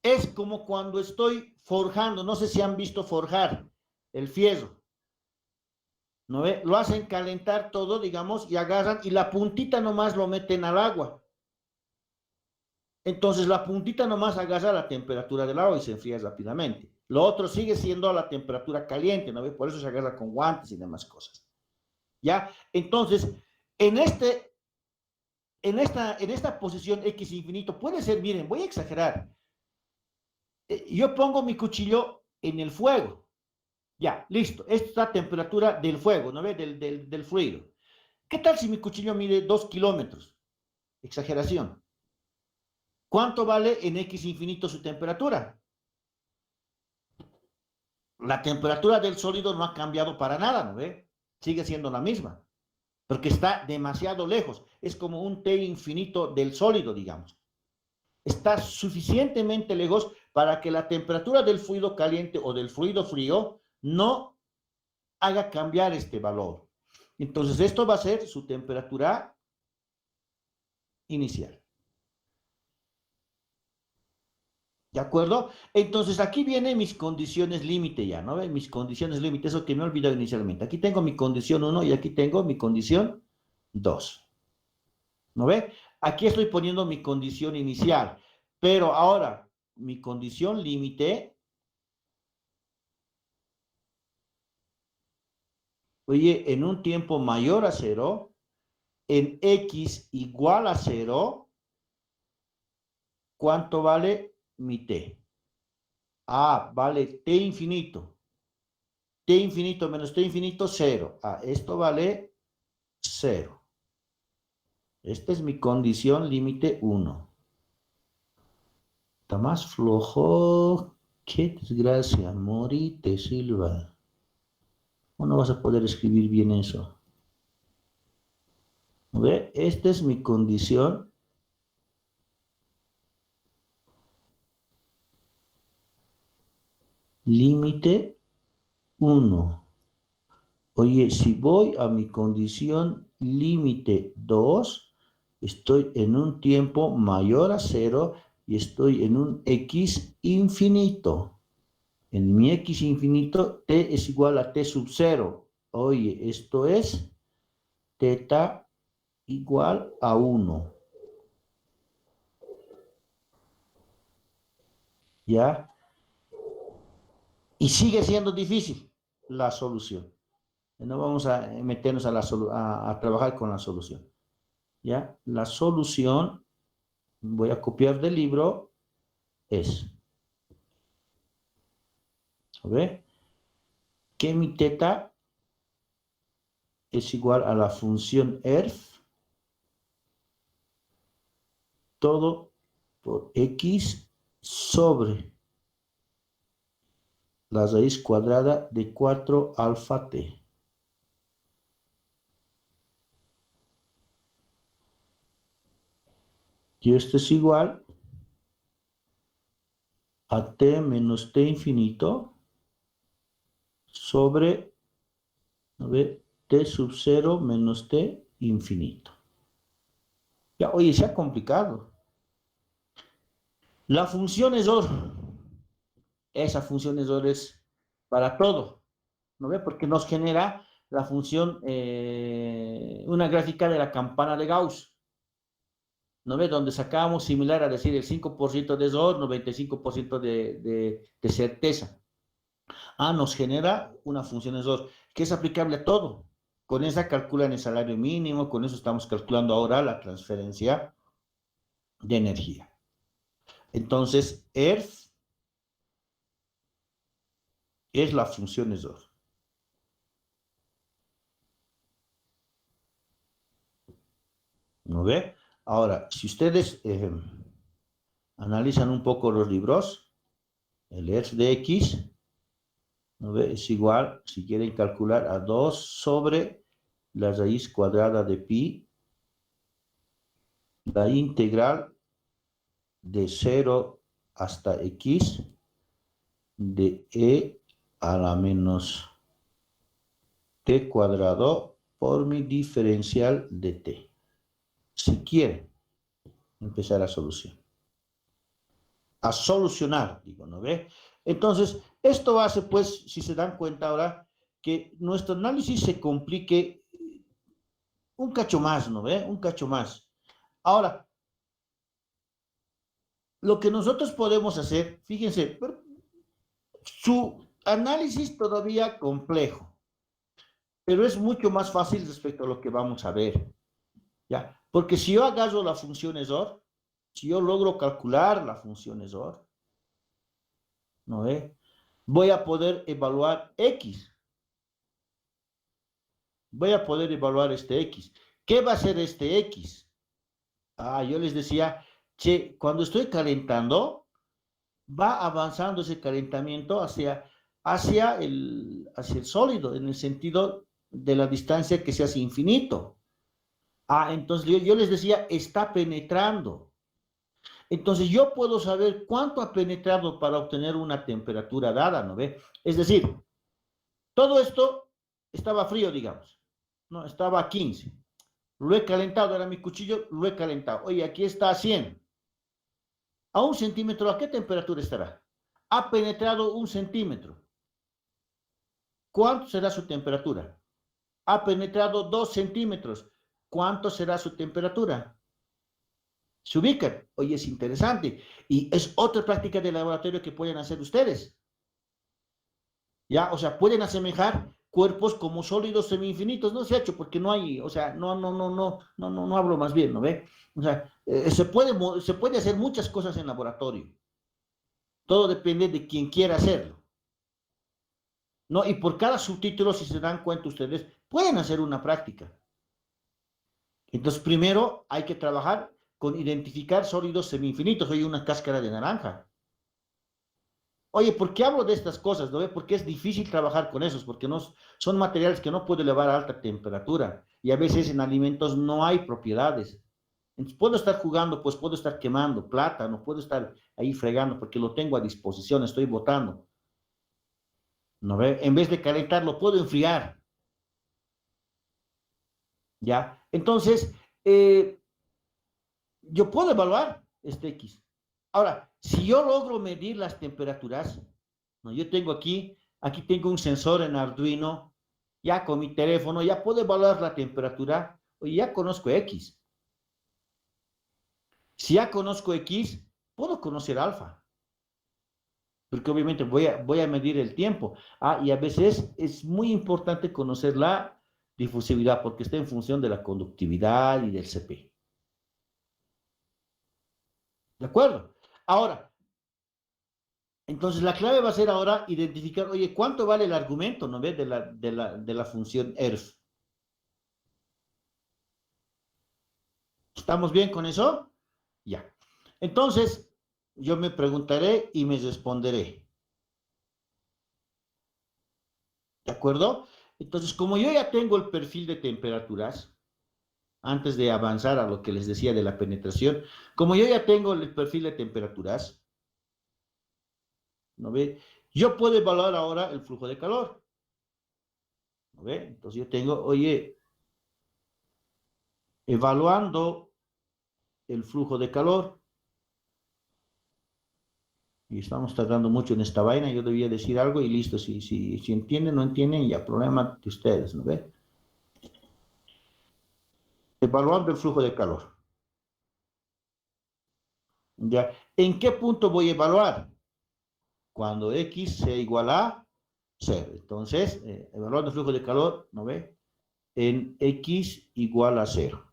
Es como cuando estoy forjando, no sé si han visto forjar el fierro, ¿no ve? Lo hacen calentar todo, digamos, y agarran y la puntita nomás lo meten al agua. Entonces la puntita nomás agarra la temperatura del agua y se enfría rápidamente. Lo otro sigue siendo a la temperatura caliente, ¿no ve? Por eso se agarra con guantes y demás cosas. ¿Ya? Entonces, en esta posición X infinito, puede ser, miren, voy a exagerar. Yo pongo mi cuchillo en el fuego. Ya, listo. Esta es la temperatura del fuego, ¿no ve? Del fluido. ¿Qué tal si mi cuchillo mide 2 kilómetros? Exageración. ¿Cuánto vale en X infinito su temperatura? La temperatura del sólido no ha cambiado para nada, ¿no ve? Sigue siendo la misma, porque está demasiado lejos. Es como un T infinito del sólido, digamos. Está suficientemente lejos para que la temperatura del fluido caliente o del fluido frío no haga cambiar este valor. Entonces, esto va a ser su temperatura inicial. ¿De acuerdo? Entonces, aquí vienen mis condiciones límite ya, ¿no? Mis condiciones límite, eso que me he olvidado inicialmente. Aquí tengo mi condición 1 y aquí tengo mi condición 2. ¿No ve? Aquí estoy poniendo mi condición inicial, pero ahora mi condición límite, oye, en un tiempo mayor a 0, en x igual a 0, ¿cuánto vale mi t? Ah, vale t infinito. T infinito menos t infinito, 0. Ah, esto vale 0. Esta es mi condición límite 1. Está más flojo. Qué desgracia. Morite, Silva. ¿O no vas a poder escribir bien eso? ¿Ve? Esta es mi condición límite 1. Oye, si voy a mi condición límite 2, estoy en un tiempo mayor a 0 y estoy en un x infinito. En mi x infinito, t es igual a t sub 0. Oye, esto es teta igual a 1. ¿Ya? Y sigue siendo difícil la solución. No vamos a meternos a trabajar con la solución. ¿Ya? La solución, voy a copiar del libro, es, ¿ve? Que mi teta es igual a la función ERF, todo por x sobre la raíz cuadrada de 4 alfa t. Y esto es igual a t menos t infinito sobre, ¿no ve? T sub 0 menos t infinito. Ya, oye, se ha complicado. La función es OR. Esa función es OR es para todo, ¿no ve? Porque nos genera la función, una gráfica de la campana de Gauss, ¿no ve? Donde sacábamos similar a decir el 5% de error, 95% de certeza. Ah, nos genera una función error que es aplicable a todo. Con esa calculan el salario mínimo, con eso estamos calculando ahora la transferencia de energía. Entonces, ERF es la función error. ¿No ve? Ahora, si ustedes analizan un poco los libros, el ERF de X, ¿no ve? Es igual, si quieren calcular, a 2 sobre la raíz cuadrada de pi, la integral de 0 hasta x de e a la menos t cuadrado por mi diferencial de t. Si quiere empezar a solucionar. A solucionar, digo, ¿no ve? Entonces, esto hace, pues, si se dan cuenta ahora, que nuestro análisis se complique un cacho más, ¿no ve? Un cacho más. Ahora, lo que nosotros podemos hacer, fíjense, su análisis todavía complejo, pero es mucho más fácil respecto a lo que vamos a ver, ¿ya? Porque si yo agarro la función ESOR, si yo logro calcular la función ESOR, ¿no ve? Voy a poder evaluar X. Voy a poder evaluar este X. ¿Qué va a ser este X? Yo les decía, che, cuando estoy calentando, va avanzando ese calentamiento hacia el sólido, en el sentido de la distancia que se hace infinito. Entonces yo les decía, está penetrando. Entonces yo puedo saber cuánto ha penetrado para obtener una temperatura dada, ¿no ve? Es decir, todo esto estaba frío, digamos, ¿no? Estaba a 15. Lo he calentado, era mi cuchillo, lo he calentado. Oye, aquí está a 100. A 1 centímetro, ¿a qué temperatura estará? Ha penetrado 1 centímetro. ¿Cuánto será su temperatura? Ha penetrado 2 centímetros. ¿Cuánto será su temperatura? Se ubican. Oye, es interesante. Y es otra práctica de laboratorio que pueden hacer ustedes. ¿Ya? O sea, pueden asemejar cuerpos como sólidos semi-infinitos. No se ha hecho porque no hay, o sea, no hablo más bien, ¿no ve? O sea, se puede hacer muchas cosas en laboratorio. Todo depende de quien quiera hacerlo. ¿No? Y por cada subtítulo, si se dan cuenta ustedes, pueden hacer una práctica. Entonces, primero hay que trabajar con identificar sólidos semi-infinitos. Oye, una cáscara de naranja. Oye, ¿por qué hablo de estas cosas? ¿No? Porque es difícil trabajar con esos, porque no, son materiales que no puedo elevar a alta temperatura y a veces en alimentos no hay propiedades. Entonces, puedo estar jugando, pues puedo estar quemando plata, no puedo estar ahí fregando porque lo tengo a disposición, estoy botando. ¿No ve? En vez de calentar, lo puedo enfriar. ¿Ya? Entonces, yo puedo evaluar este X. Ahora, si yo logro medir las temperaturas, ¿no? Yo tengo aquí tengo un sensor en Arduino, ya con mi teléfono, ya puedo evaluar la temperatura, oye, ya conozco X. Si ya conozco X, puedo conocer alfa, porque obviamente voy a medir el tiempo. Y a veces es muy importante conocer la difusividad, porque está en función de la conductividad y del CP. ¿De acuerdo? Ahora, entonces la clave va a ser ahora identificar, oye, ¿cuánto vale el argumento, no ves, de la función ERF? ¿Estamos bien con eso? Ya. Entonces, yo me preguntaré y me responderé. ¿De acuerdo? Entonces, como yo ya tengo el perfil de temperaturas, antes de avanzar a lo que les decía de la penetración, como yo ya tengo el perfil de temperaturas, ¿no ve? Yo puedo evaluar ahora el flujo de calor. ¿No ve? Entonces yo tengo, oye, evaluando el flujo de calor, y estamos tardando mucho en esta vaina, yo debía decir algo y listo, si entienden, no entienden, ya problema de ustedes, ¿no ve? Evaluando el flujo de calor. ¿Ya? ¿En qué punto voy a evaluar? Cuando X sea igual a 0. Entonces, evaluando el flujo de calor, ¿no ve? En X igual a 0.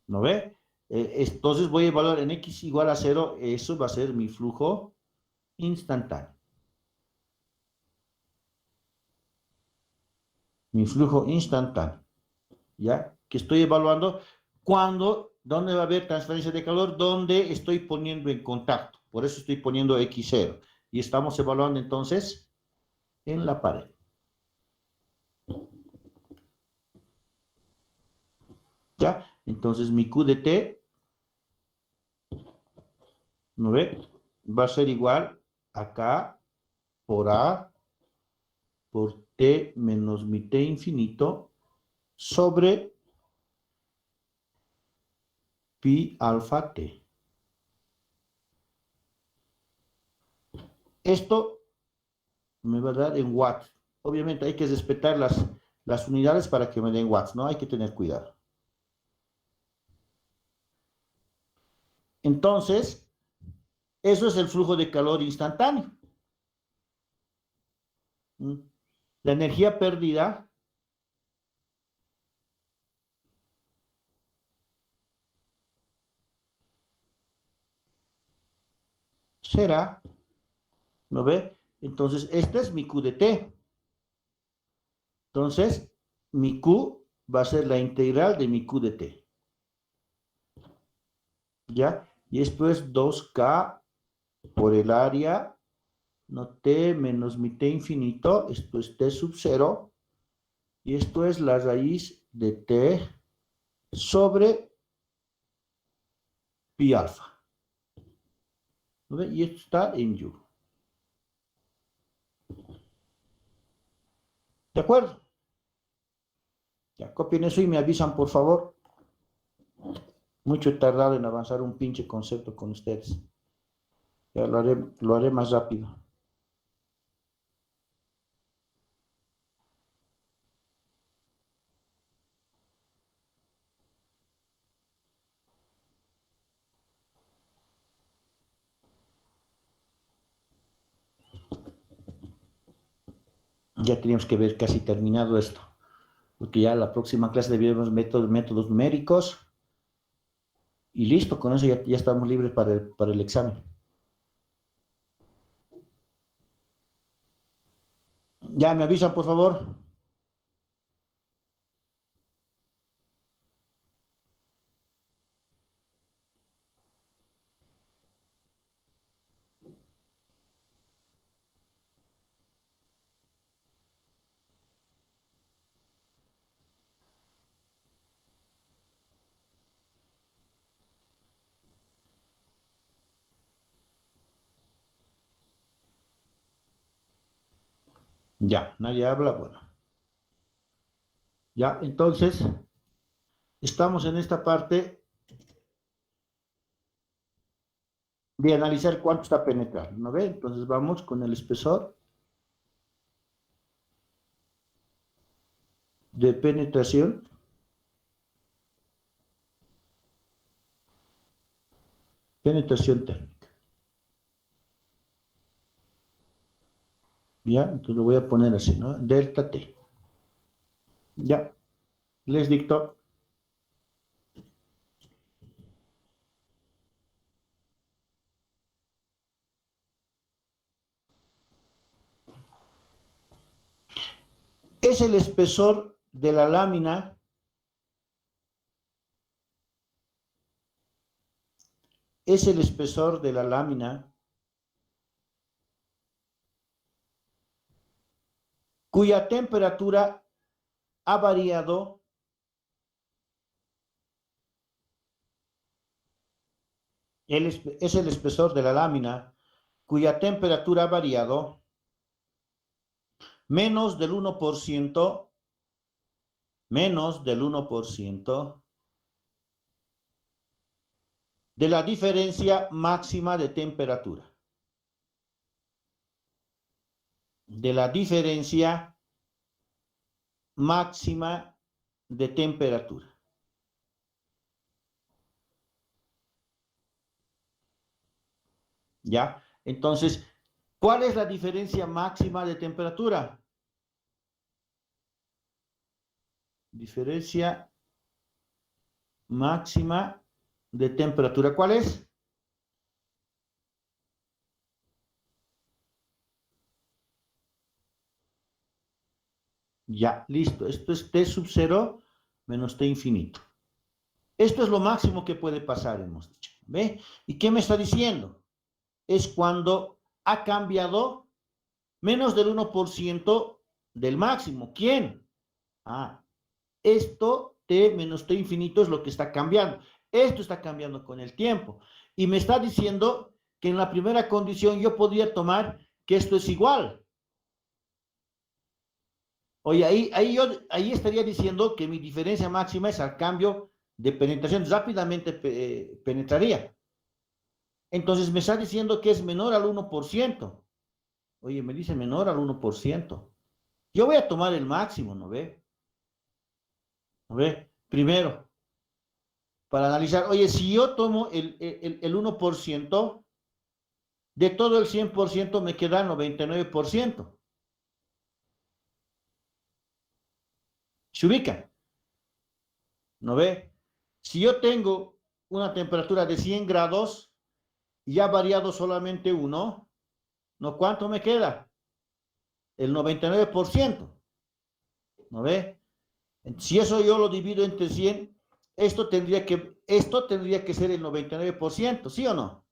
¿No ve? Entonces voy a evaluar en X igual a 0, eso va a ser mi flujo instantáneo. Mi flujo instantáneo. ¿Ya? Que estoy evaluando ¿dónde va a haber transferencia de calor? Donde estoy poniendo en contacto. Por eso estoy poniendo X0. Y estamos evaluando entonces en la pared. ¿Ya? Entonces mi Q de T, ¿no ve? Va a ser igual a K por A por T menos mi T infinito sobre pi alfa T. Esto me va a dar en watts. Obviamente hay que respetar las unidades para que me den watts, ¿no? Hay que tener cuidado. Entonces, eso es el flujo de calor instantáneo. La energía perdida será, ¿no ve? Entonces, este es mi Q de T. Entonces, mi Q va a ser la integral de mi Q de T. ¿Ya? Y esto es 2K por el área, no T menos mi T infinito, esto es T sub 0, y esto es la raíz de T sobre pi alfa. ¿No ve? Y esto está en U. ¿De acuerdo? Ya, copien eso y me avisan, por favor. Mucho he tardado en avanzar un pinche concepto con ustedes. Ya lo haré más rápido. Ya teníamos que ver casi terminado esto, porque ya la próxima clase debíamos métodos numéricos y listo, con eso ya estamos libres para el examen. Ya me avisan, por favor. Ya, nadie habla, bueno. Ya, entonces, estamos en esta parte de analizar cuánto está penetrando, ¿no ve? Entonces vamos con el espesor de penetración. Penetración térmica. Ya, entonces lo voy a poner así, ¿no? Delta T. Ya, les dicto. Es el espesor de la lámina es el espesor de la lámina cuya temperatura ha variado es el espesor de la lámina cuya temperatura ha variado menos del 1%, menos del 1% de la diferencia máxima de temperatura. De la diferencia máxima de temperatura. ¿Ya? Entonces, ¿cuál es la diferencia máxima de temperatura? Diferencia máxima de temperatura. ¿Cuál es? Ya, listo. Esto es T sub 0 menos T infinito. Esto es lo máximo que puede pasar, hemos dicho. ¿Ve? ¿Y qué me está diciendo? Es cuando ha cambiado menos del 1% del máximo. ¿Quién? Ah, esto T menos T infinito es lo que está cambiando. Esto está cambiando con el tiempo. Y me está diciendo que en la primera condición yo podría tomar que esto es igual. Oye, ahí estaría diciendo que mi diferencia máxima es al cambio de penetración. Rápidamente penetraría. Entonces me está diciendo que es menor al 1%. Oye, me dice menor al 1%. Yo voy a tomar el máximo, ¿no ve? ¿No ve? Primero, para analizar, oye, si yo tomo el 1%, de todo el 100% me queda 99%. ¿Se ubica? ¿No ve? Si yo tengo una temperatura de 100 grados y ha variado solamente uno, ¿no? ¿Cuánto me queda? El 99%. ¿No ve? Si eso yo lo divido entre 100, esto tendría que ser el 99%, ¿sí o no?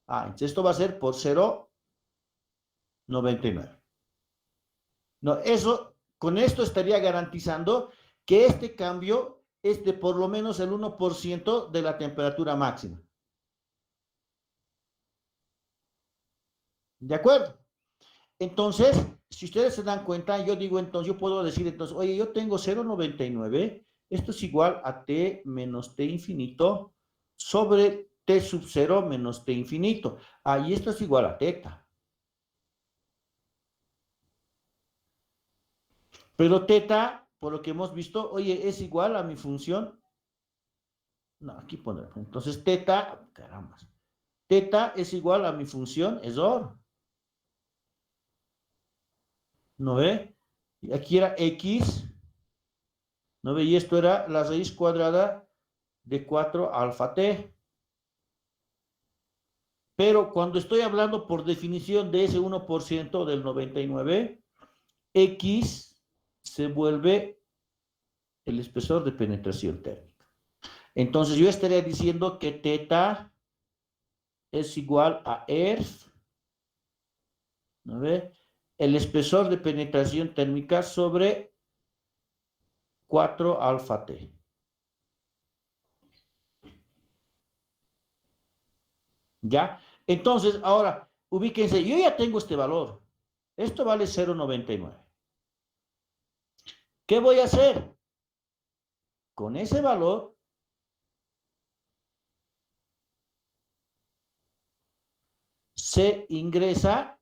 Entonces esto va a ser por 0,99. No, con esto estaría garantizando que este cambio es de por lo menos el 1% de la temperatura máxima. ¿De acuerdo? Entonces, si ustedes se dan cuenta, yo puedo decir entonces, oye, yo tengo 0,99, esto es igual a t menos t infinito sobre t sub 0 menos t infinito. Y esto es igual a teta. Pero teta, por lo que hemos visto, oye, es igual a mi función. No, aquí pondré. Entonces, teta, caramba. Teta es igual a mi función, es OR. ¿No ve? Y aquí era X. ¿No ve? Y esto era la raíz cuadrada de 4 alfa t. Pero cuando estoy hablando por definición de ese 1% del 99, X se vuelve el espesor de penetración térmica. Entonces yo estaría diciendo que teta es igual a ERF, ¿no ve? El espesor de penetración térmica sobre 4 alfa t. ¿Ya? Entonces, ahora, ubíquense, yo ya tengo este valor. Esto vale 0,99. ¿Qué voy a hacer? Con ese valor, se ingresa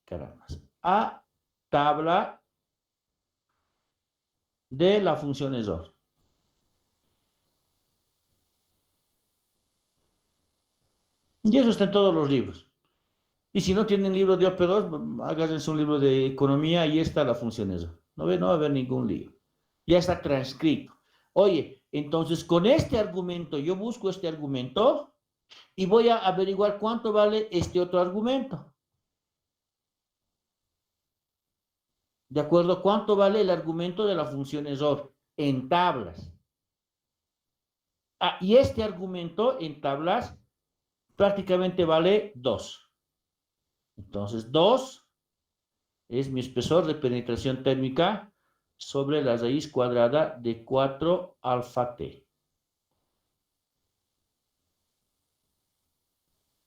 caramba, a tabla de la función ESOR. Y eso está en todos los libros. Y si no tienen libro de OP2, háganse un libro de economía y está la función ESOR. No va a haber ningún lío. Ya está transcrito. Oye, entonces con este argumento, yo busco este argumento y voy a averiguar cuánto vale este otro argumento. ¿De acuerdo? ¿Cuánto vale el argumento de la función ESOR? En tablas. Y este argumento en tablas prácticamente vale 2. Entonces, 2 es mi espesor de penetración térmica sobre la raíz cuadrada de 4 alfa t.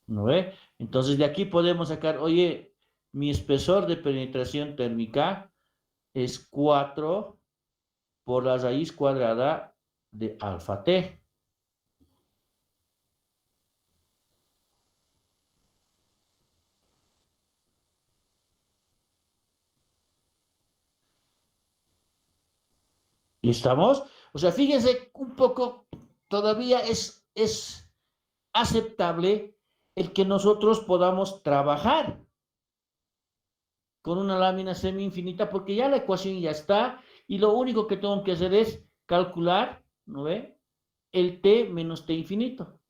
¿No ve? Entonces, de aquí podemos sacar, oye, mi espesor de penetración térmica es 4 por la raíz cuadrada de alfa t. ¿Y estamos? O sea, fíjense un poco, todavía es aceptable el que nosotros podamos trabajar con una lámina semi-infinita porque ya la ecuación ya está y lo único que tengo que hacer es calcular, ¿no ve? El t menos t infinito.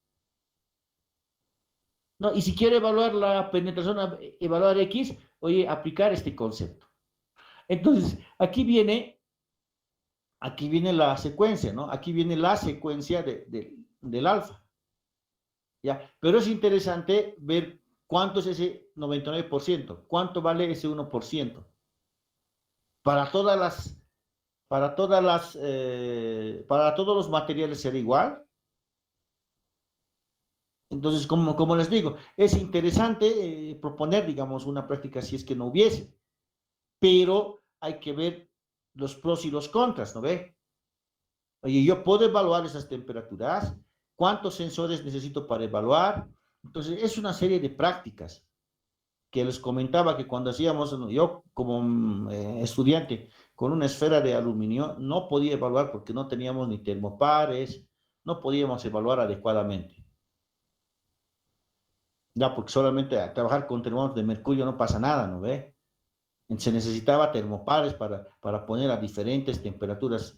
¿No? Y si quiero evaluar la penetración, evaluar x, oye, aplicar este concepto. Entonces, aquí viene la secuencia, ¿no? Aquí viene la secuencia del alfa. ¿Ya? Pero es interesante ver cuánto es ese 99%, cuánto vale ese 1%. Para para todos los materiales será igual. Entonces, como les digo, es interesante proponer, digamos, una práctica si es que no hubiese, pero hay que ver los pros y los contras, ¿no ve? Oye, yo puedo evaluar esas temperaturas, cuántos sensores necesito para evaluar. Entonces, es una serie de prácticas que les comentaba que cuando hacíamos, yo como estudiante con una esfera de aluminio, no podía evaluar porque no teníamos ni termopares, no podíamos evaluar adecuadamente. Ya, porque solamente a trabajar con termómetros de mercurio no pasa nada, ¿no ve? Se necesitaba termopares para poner a diferentes temperaturas,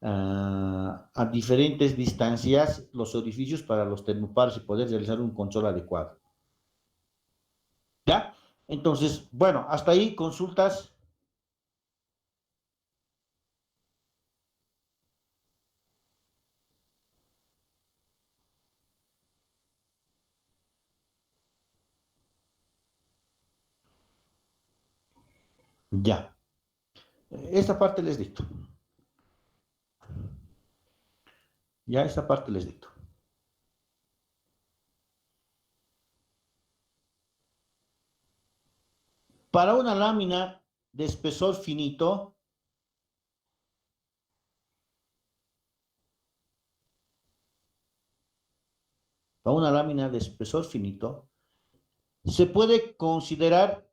a diferentes distancias los orificios para los termopares y poder realizar un control adecuado. ¿Ya? Entonces, bueno, hasta ahí consultas. Ya. Esta parte les dicto. Ya, esta parte les dicto. Para una lámina de espesor finito, para una lámina de espesor finito, se puede considerar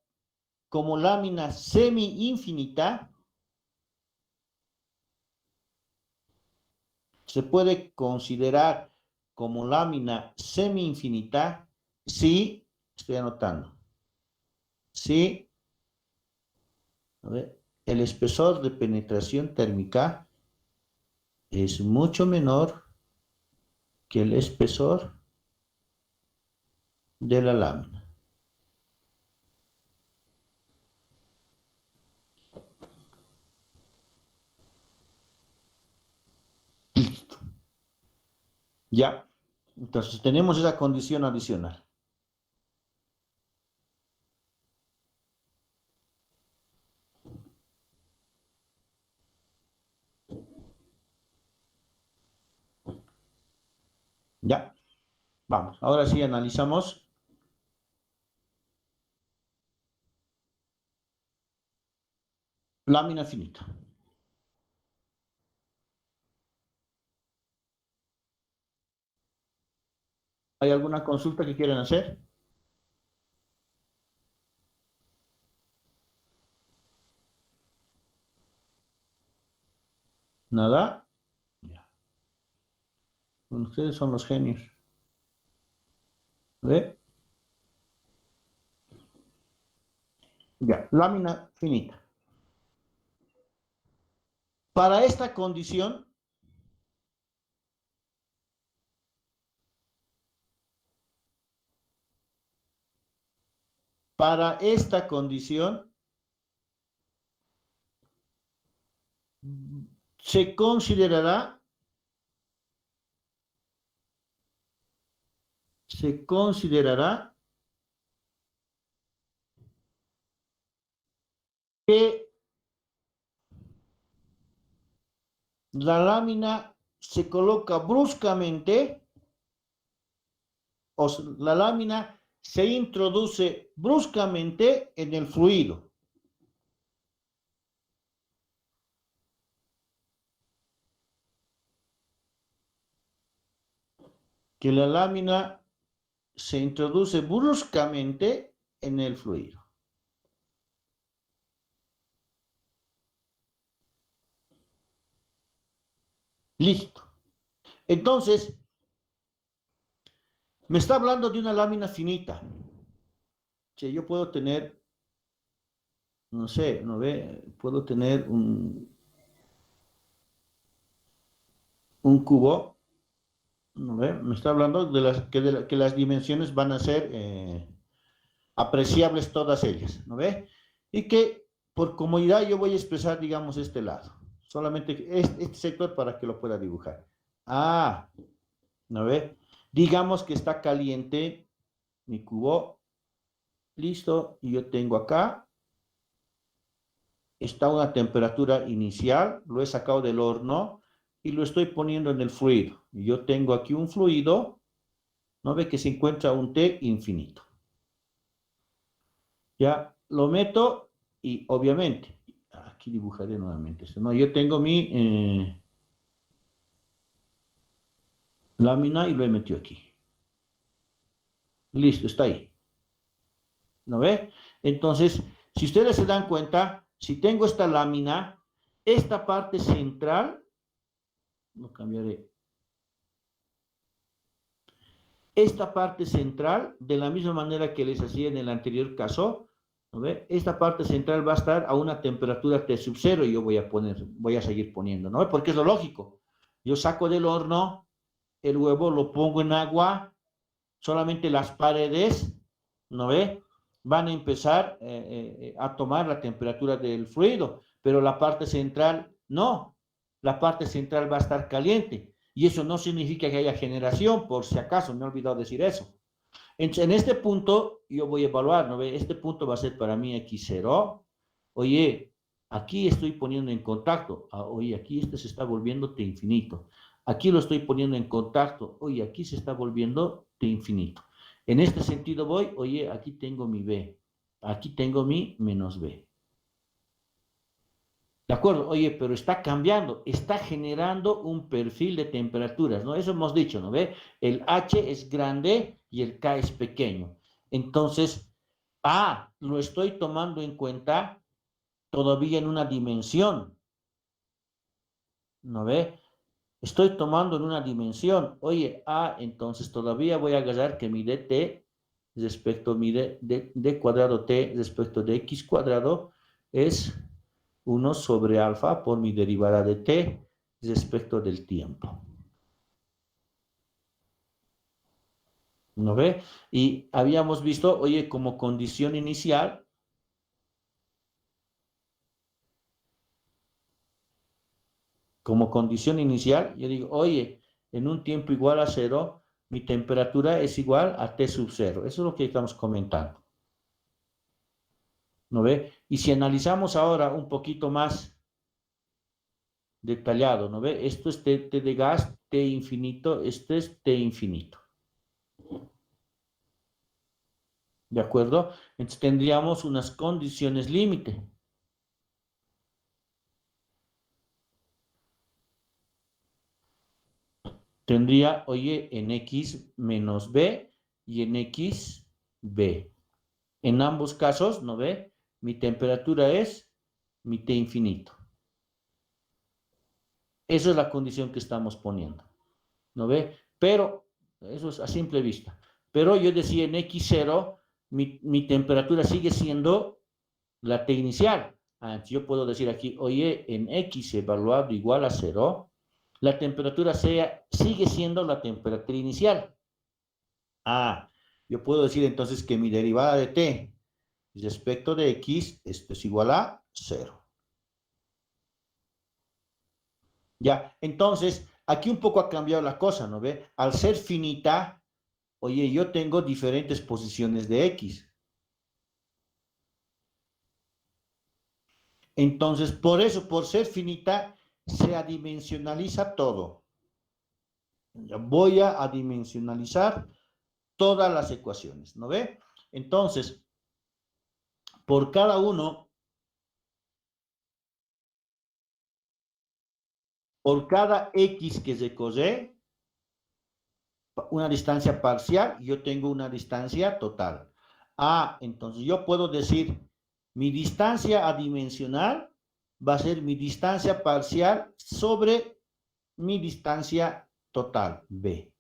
como lámina semi-infinita, se puede considerar como lámina semi-infinita si, estoy anotando, si a ver, el espesor de penetración térmica es mucho menor que el espesor de la lámina. Ya, entonces tenemos esa condición adicional. Ya, vamos, ahora sí analizamos lámina finita. ¿Hay alguna consulta que quieran hacer? ¿Nada? Ya. Ustedes son los genios. ¿Ve? Ya, lámina finita. Para esta condición, para esta condición, se considerará, se considerará que la lámina se coloca bruscamente, o la lámina se introduce bruscamente en el fluido. Que la lámina se introduce bruscamente en el fluido. Listo. Entonces, me está hablando de una lámina finita. Que yo puedo tener, no sé, ¿no ve? Puedo tener un cubo, ¿no ve? Me está hablando que las dimensiones van a ser apreciables todas ellas, ¿no ve? Y que por comodidad yo voy a expresar, digamos, este lado. Solamente este sector para que lo pueda dibujar. Ah, ¿no ve? Digamos que está caliente mi cubo, listo, y yo tengo acá, está una temperatura inicial, lo he sacado del horno y lo estoy poniendo en el fluido. Yo tengo aquí un fluido ¿no ve que se encuentra un T infinito? Ya lo meto y obviamente, aquí dibujaré nuevamente esto, ¿no? Yo tengo mi lámina y lo he metido aquí. Listo, está ahí. ¿No ve? Entonces, si ustedes se dan cuenta, si tengo esta lámina, esta parte central, lo cambiaré. Esta parte central, de la misma manera que les hacía en el anterior caso, ¿no ve? Esta parte central va a estar a una temperatura T sub 0 y yo voy a seguir poniendo, ¿no ve? Porque es lo lógico. Yo saco del horno el huevo, lo pongo en agua, solamente las paredes, ¿no ve? Van a empezar a tomar la temperatura del fluido, pero la parte central no. La parte central va a estar caliente. Y eso no significa que haya generación, por si acaso, me he olvidado decir eso. En este punto yo voy a evaluar, ¿no ve? Este punto va a ser para mí X0. Oye, aquí estoy poniendo en contacto. Oye, aquí este se está volviendo T infinito. Aquí lo estoy poniendo en contacto. Oye, aquí se está volviendo T infinito. En este sentido voy, oye, aquí tengo mi B. Aquí tengo mi menos B. ¿De acuerdo? Oye, pero está cambiando, está generando un perfil de temperaturas, ¿no? Eso hemos dicho, ¿no ve? El H es grande y el K es pequeño. Entonces, lo estoy tomando en cuenta todavía en una dimensión, ¿no ve? Estoy tomando en una dimensión. Oye, entonces todavía voy a agarrar que mi dt respecto a mi d cuadrado t respecto de x cuadrado es 1 sobre alfa por mi derivada de t respecto del tiempo. ¿No ve? Y habíamos visto, oye, como condición inicial, yo digo, oye, en un tiempo igual a 0, mi temperatura es igual a T sub 0. Eso es lo que estamos comentando. ¿No ve? Y si analizamos ahora un poquito más detallado, ¿no ve? Esto es T de gas, T infinito, este es T infinito. ¿De acuerdo? Entonces tendríamos unas condiciones límite. Tendría, oye, en X menos B y en X, B. En ambos casos, ¿no ve? Mi temperatura es mi T infinito. Esa es la condición que estamos poniendo, ¿no ve? Pero, eso es a simple vista. Pero yo decía en X0, mi temperatura sigue siendo la T inicial. Yo puedo decir aquí, oye, en X evaluado igual a 0, la temperatura sigue siendo la temperatura inicial. Yo puedo decir entonces que mi derivada de T respecto de X, esto es igual a 0. Ya, entonces, aquí un poco ha cambiado la cosa, ¿no ve? Al ser finita, oye, yo tengo diferentes posiciones de X. Entonces, por eso, por ser finita, se adimensionaliza todo. Voy a adimensionalizar todas las ecuaciones, ¿no ve? Entonces, por cada uno, por cada X que recorre, una distancia parcial, yo tengo una distancia total. Entonces yo puedo decir, mi distancia adimensional va a ser mi distancia parcial sobre mi distancia total, B.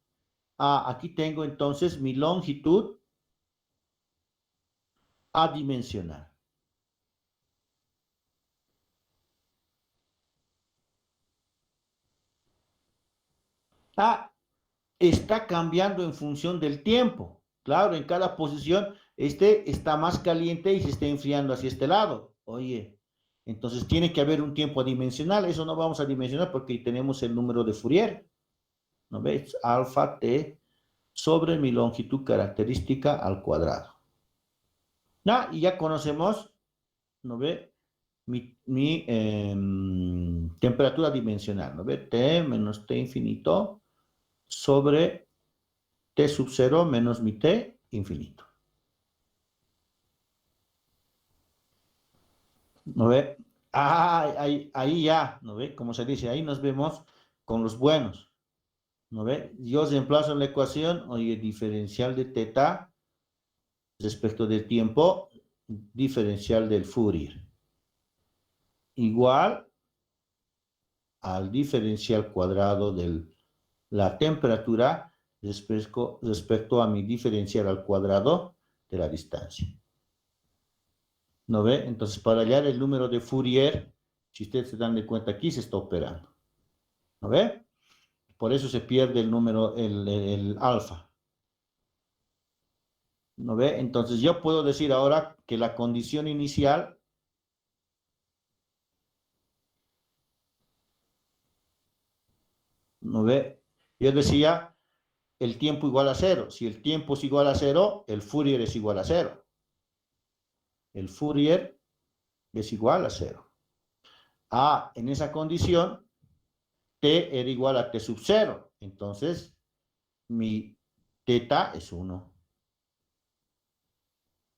Aquí tengo entonces mi longitud adimensional. Está cambiando en función del tiempo. Claro, en cada posición, este está más caliente y se está enfriando hacia este lado. Oye, entonces tiene que haber un tiempo adimensional. Eso no vamos a dimensionar porque tenemos el número de Fourier. ¿No ves? Alfa t sobre mi longitud característica al cuadrado. Y ya conocemos, ¿no ve? Mi temperatura dimensional, ¿no ve? T menos T infinito sobre T sub 0 menos mi T infinito. ¿No ve? Ahí ya, ¿no ve? Como se dice, ahí nos vemos con los buenos. ¿No ve? Yo reemplazo en la ecuación, oye, diferencial de teta respecto del tiempo, diferencial del Fourier. Igual al diferencial cuadrado de la temperatura respecto a mi diferencial al cuadrado de la distancia. ¿No ve? Entonces, para hallar el número de Fourier, si ustedes se dan de cuenta, aquí se está operando. ¿No ve? Por eso se pierde el número, el alfa. ¿No ve? Entonces, yo puedo decir ahora que la condición inicial ¿no ve? Yo decía el tiempo igual a cero. Si el tiempo es igual a cero, el Fourier es igual a cero. El Fourier es igual a cero. En esa condición, t era igual a t sub 0. Entonces, mi teta es 1.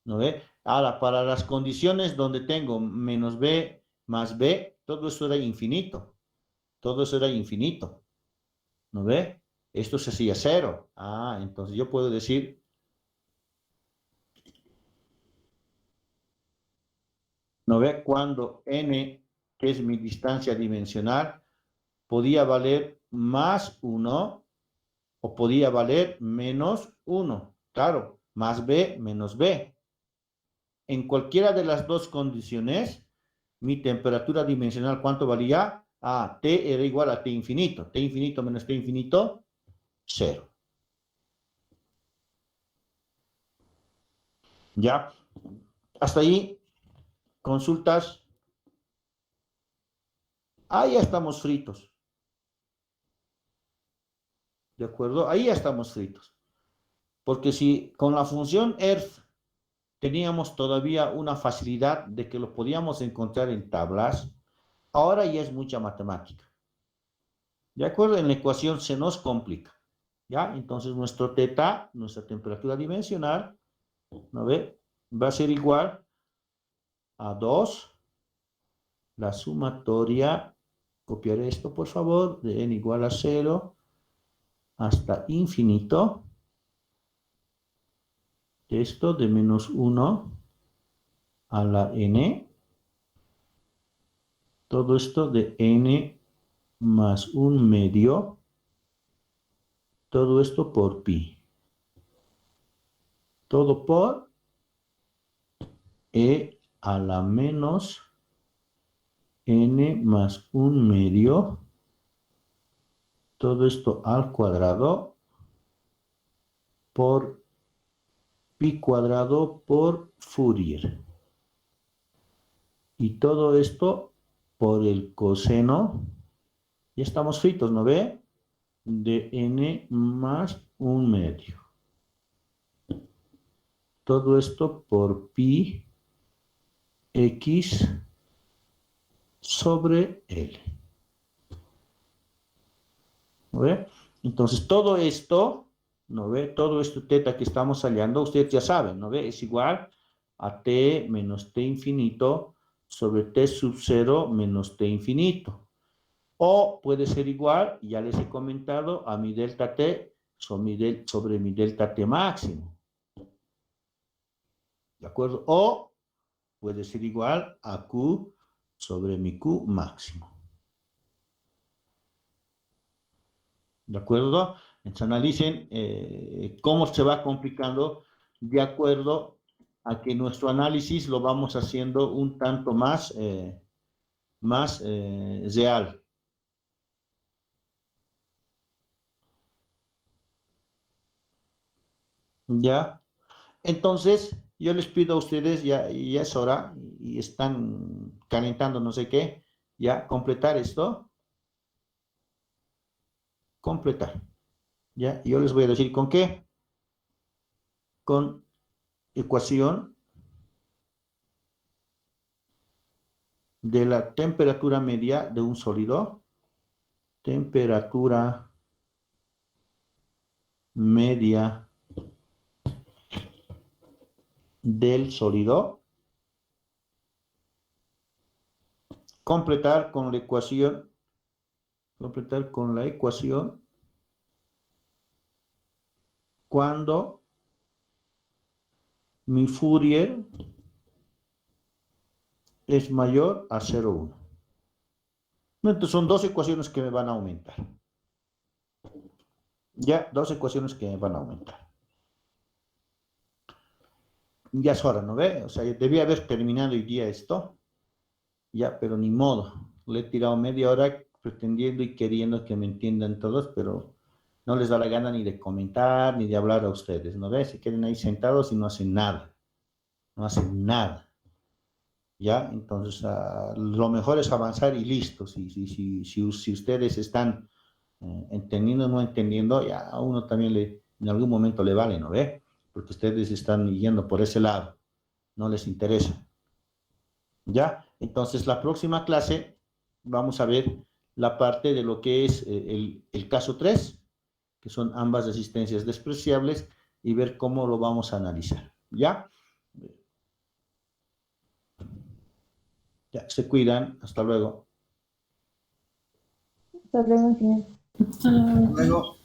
¿No ve? Ahora, para las condiciones donde tengo menos b más b, todo eso era infinito. Todo eso era infinito. ¿No ve? Esto se hacía 0. Entonces yo puedo decir, ¿no ve? Cuando n, que es mi distancia dimensional, podía valer más 1 o podía valer menos 1. Claro, más b menos b. En cualquiera de las dos condiciones, mi temperatura dimensional, ¿cuánto valía? T era igual a T infinito. T infinito menos T infinito, 0. ¿Ya? Hasta ahí, consultas. Ya estamos fritos. ¿De acuerdo? Ahí ya estamos fritos. Porque si con la función ERF teníamos todavía una facilidad de que lo podíamos encontrar en tablas, ahora ya es mucha matemática. ¿De acuerdo? En la ecuación se nos complica. ¿Ya? Entonces nuestro teta, nuestra temperatura dimensional, ¿no ve? Va a ser igual a 2, la sumatoria, copiar esto por favor, de n igual a 0 hasta infinito, esto de menos 1 a la n, todo esto de n más 1/2, todo esto por pi. Todo por e a la menos n más 1/2, todo esto al cuadrado por pi cuadrado por Fourier. Y todo esto por el coseno, ya estamos fritos, ¿no ve? De n más 1/2. Todo esto por pi x sobre L. ¿No ve? Entonces todo esto, ¿no ve? Todo esto teta que estamos hallando, ustedes ya saben, ¿no ve? Es igual a t menos t infinito sobre t sub 0 menos t infinito. O puede ser igual, ya les he comentado, a mi delta t sobre mi delta t máximo. ¿De acuerdo? O puede ser igual a q sobre mi q máximo. ¿De acuerdo? Entonces analicen cómo se va complicando de acuerdo a que nuestro análisis lo vamos haciendo un tanto más real. ¿Ya? Entonces, yo les pido a ustedes, ya es hora, y están calentando no sé qué, ya, completar esto, completar. ¿Ya? Yo les voy a decir con qué. Con ecuación de la temperatura media de un sólido, temperatura media del sólido. Completar con la ecuación. Completar con la ecuación cuando mi Fourier es mayor a 0,1. Entonces son dos ecuaciones que me van a aumentar. Ya, dos ecuaciones que me van a aumentar. Ya es hora, ¿no ve? O sea, debía haber terminado hoy día esto. Ya, pero ni modo. Le he tirado media hora pretendiendo y queriendo que me entiendan todos, pero no les da la gana ni de comentar, ni de hablar a ustedes, ¿no ve? Se quedan ahí sentados y no hacen nada. No hacen nada. ¿Ya? Entonces, lo mejor es avanzar y listo. Si ustedes están entendiendo o no entendiendo, ya a uno también en algún momento le vale, ¿no ve? Porque ustedes están yendo por ese lado, no les interesa. ¿Ya? Entonces, la próxima clase vamos a ver la parte de lo que es el caso 3, que son ambas resistencias despreciables, y ver cómo lo vamos a analizar. ¿Ya? Ya, se cuidan. Hasta luego.
Hasta luego, señor.
Luego.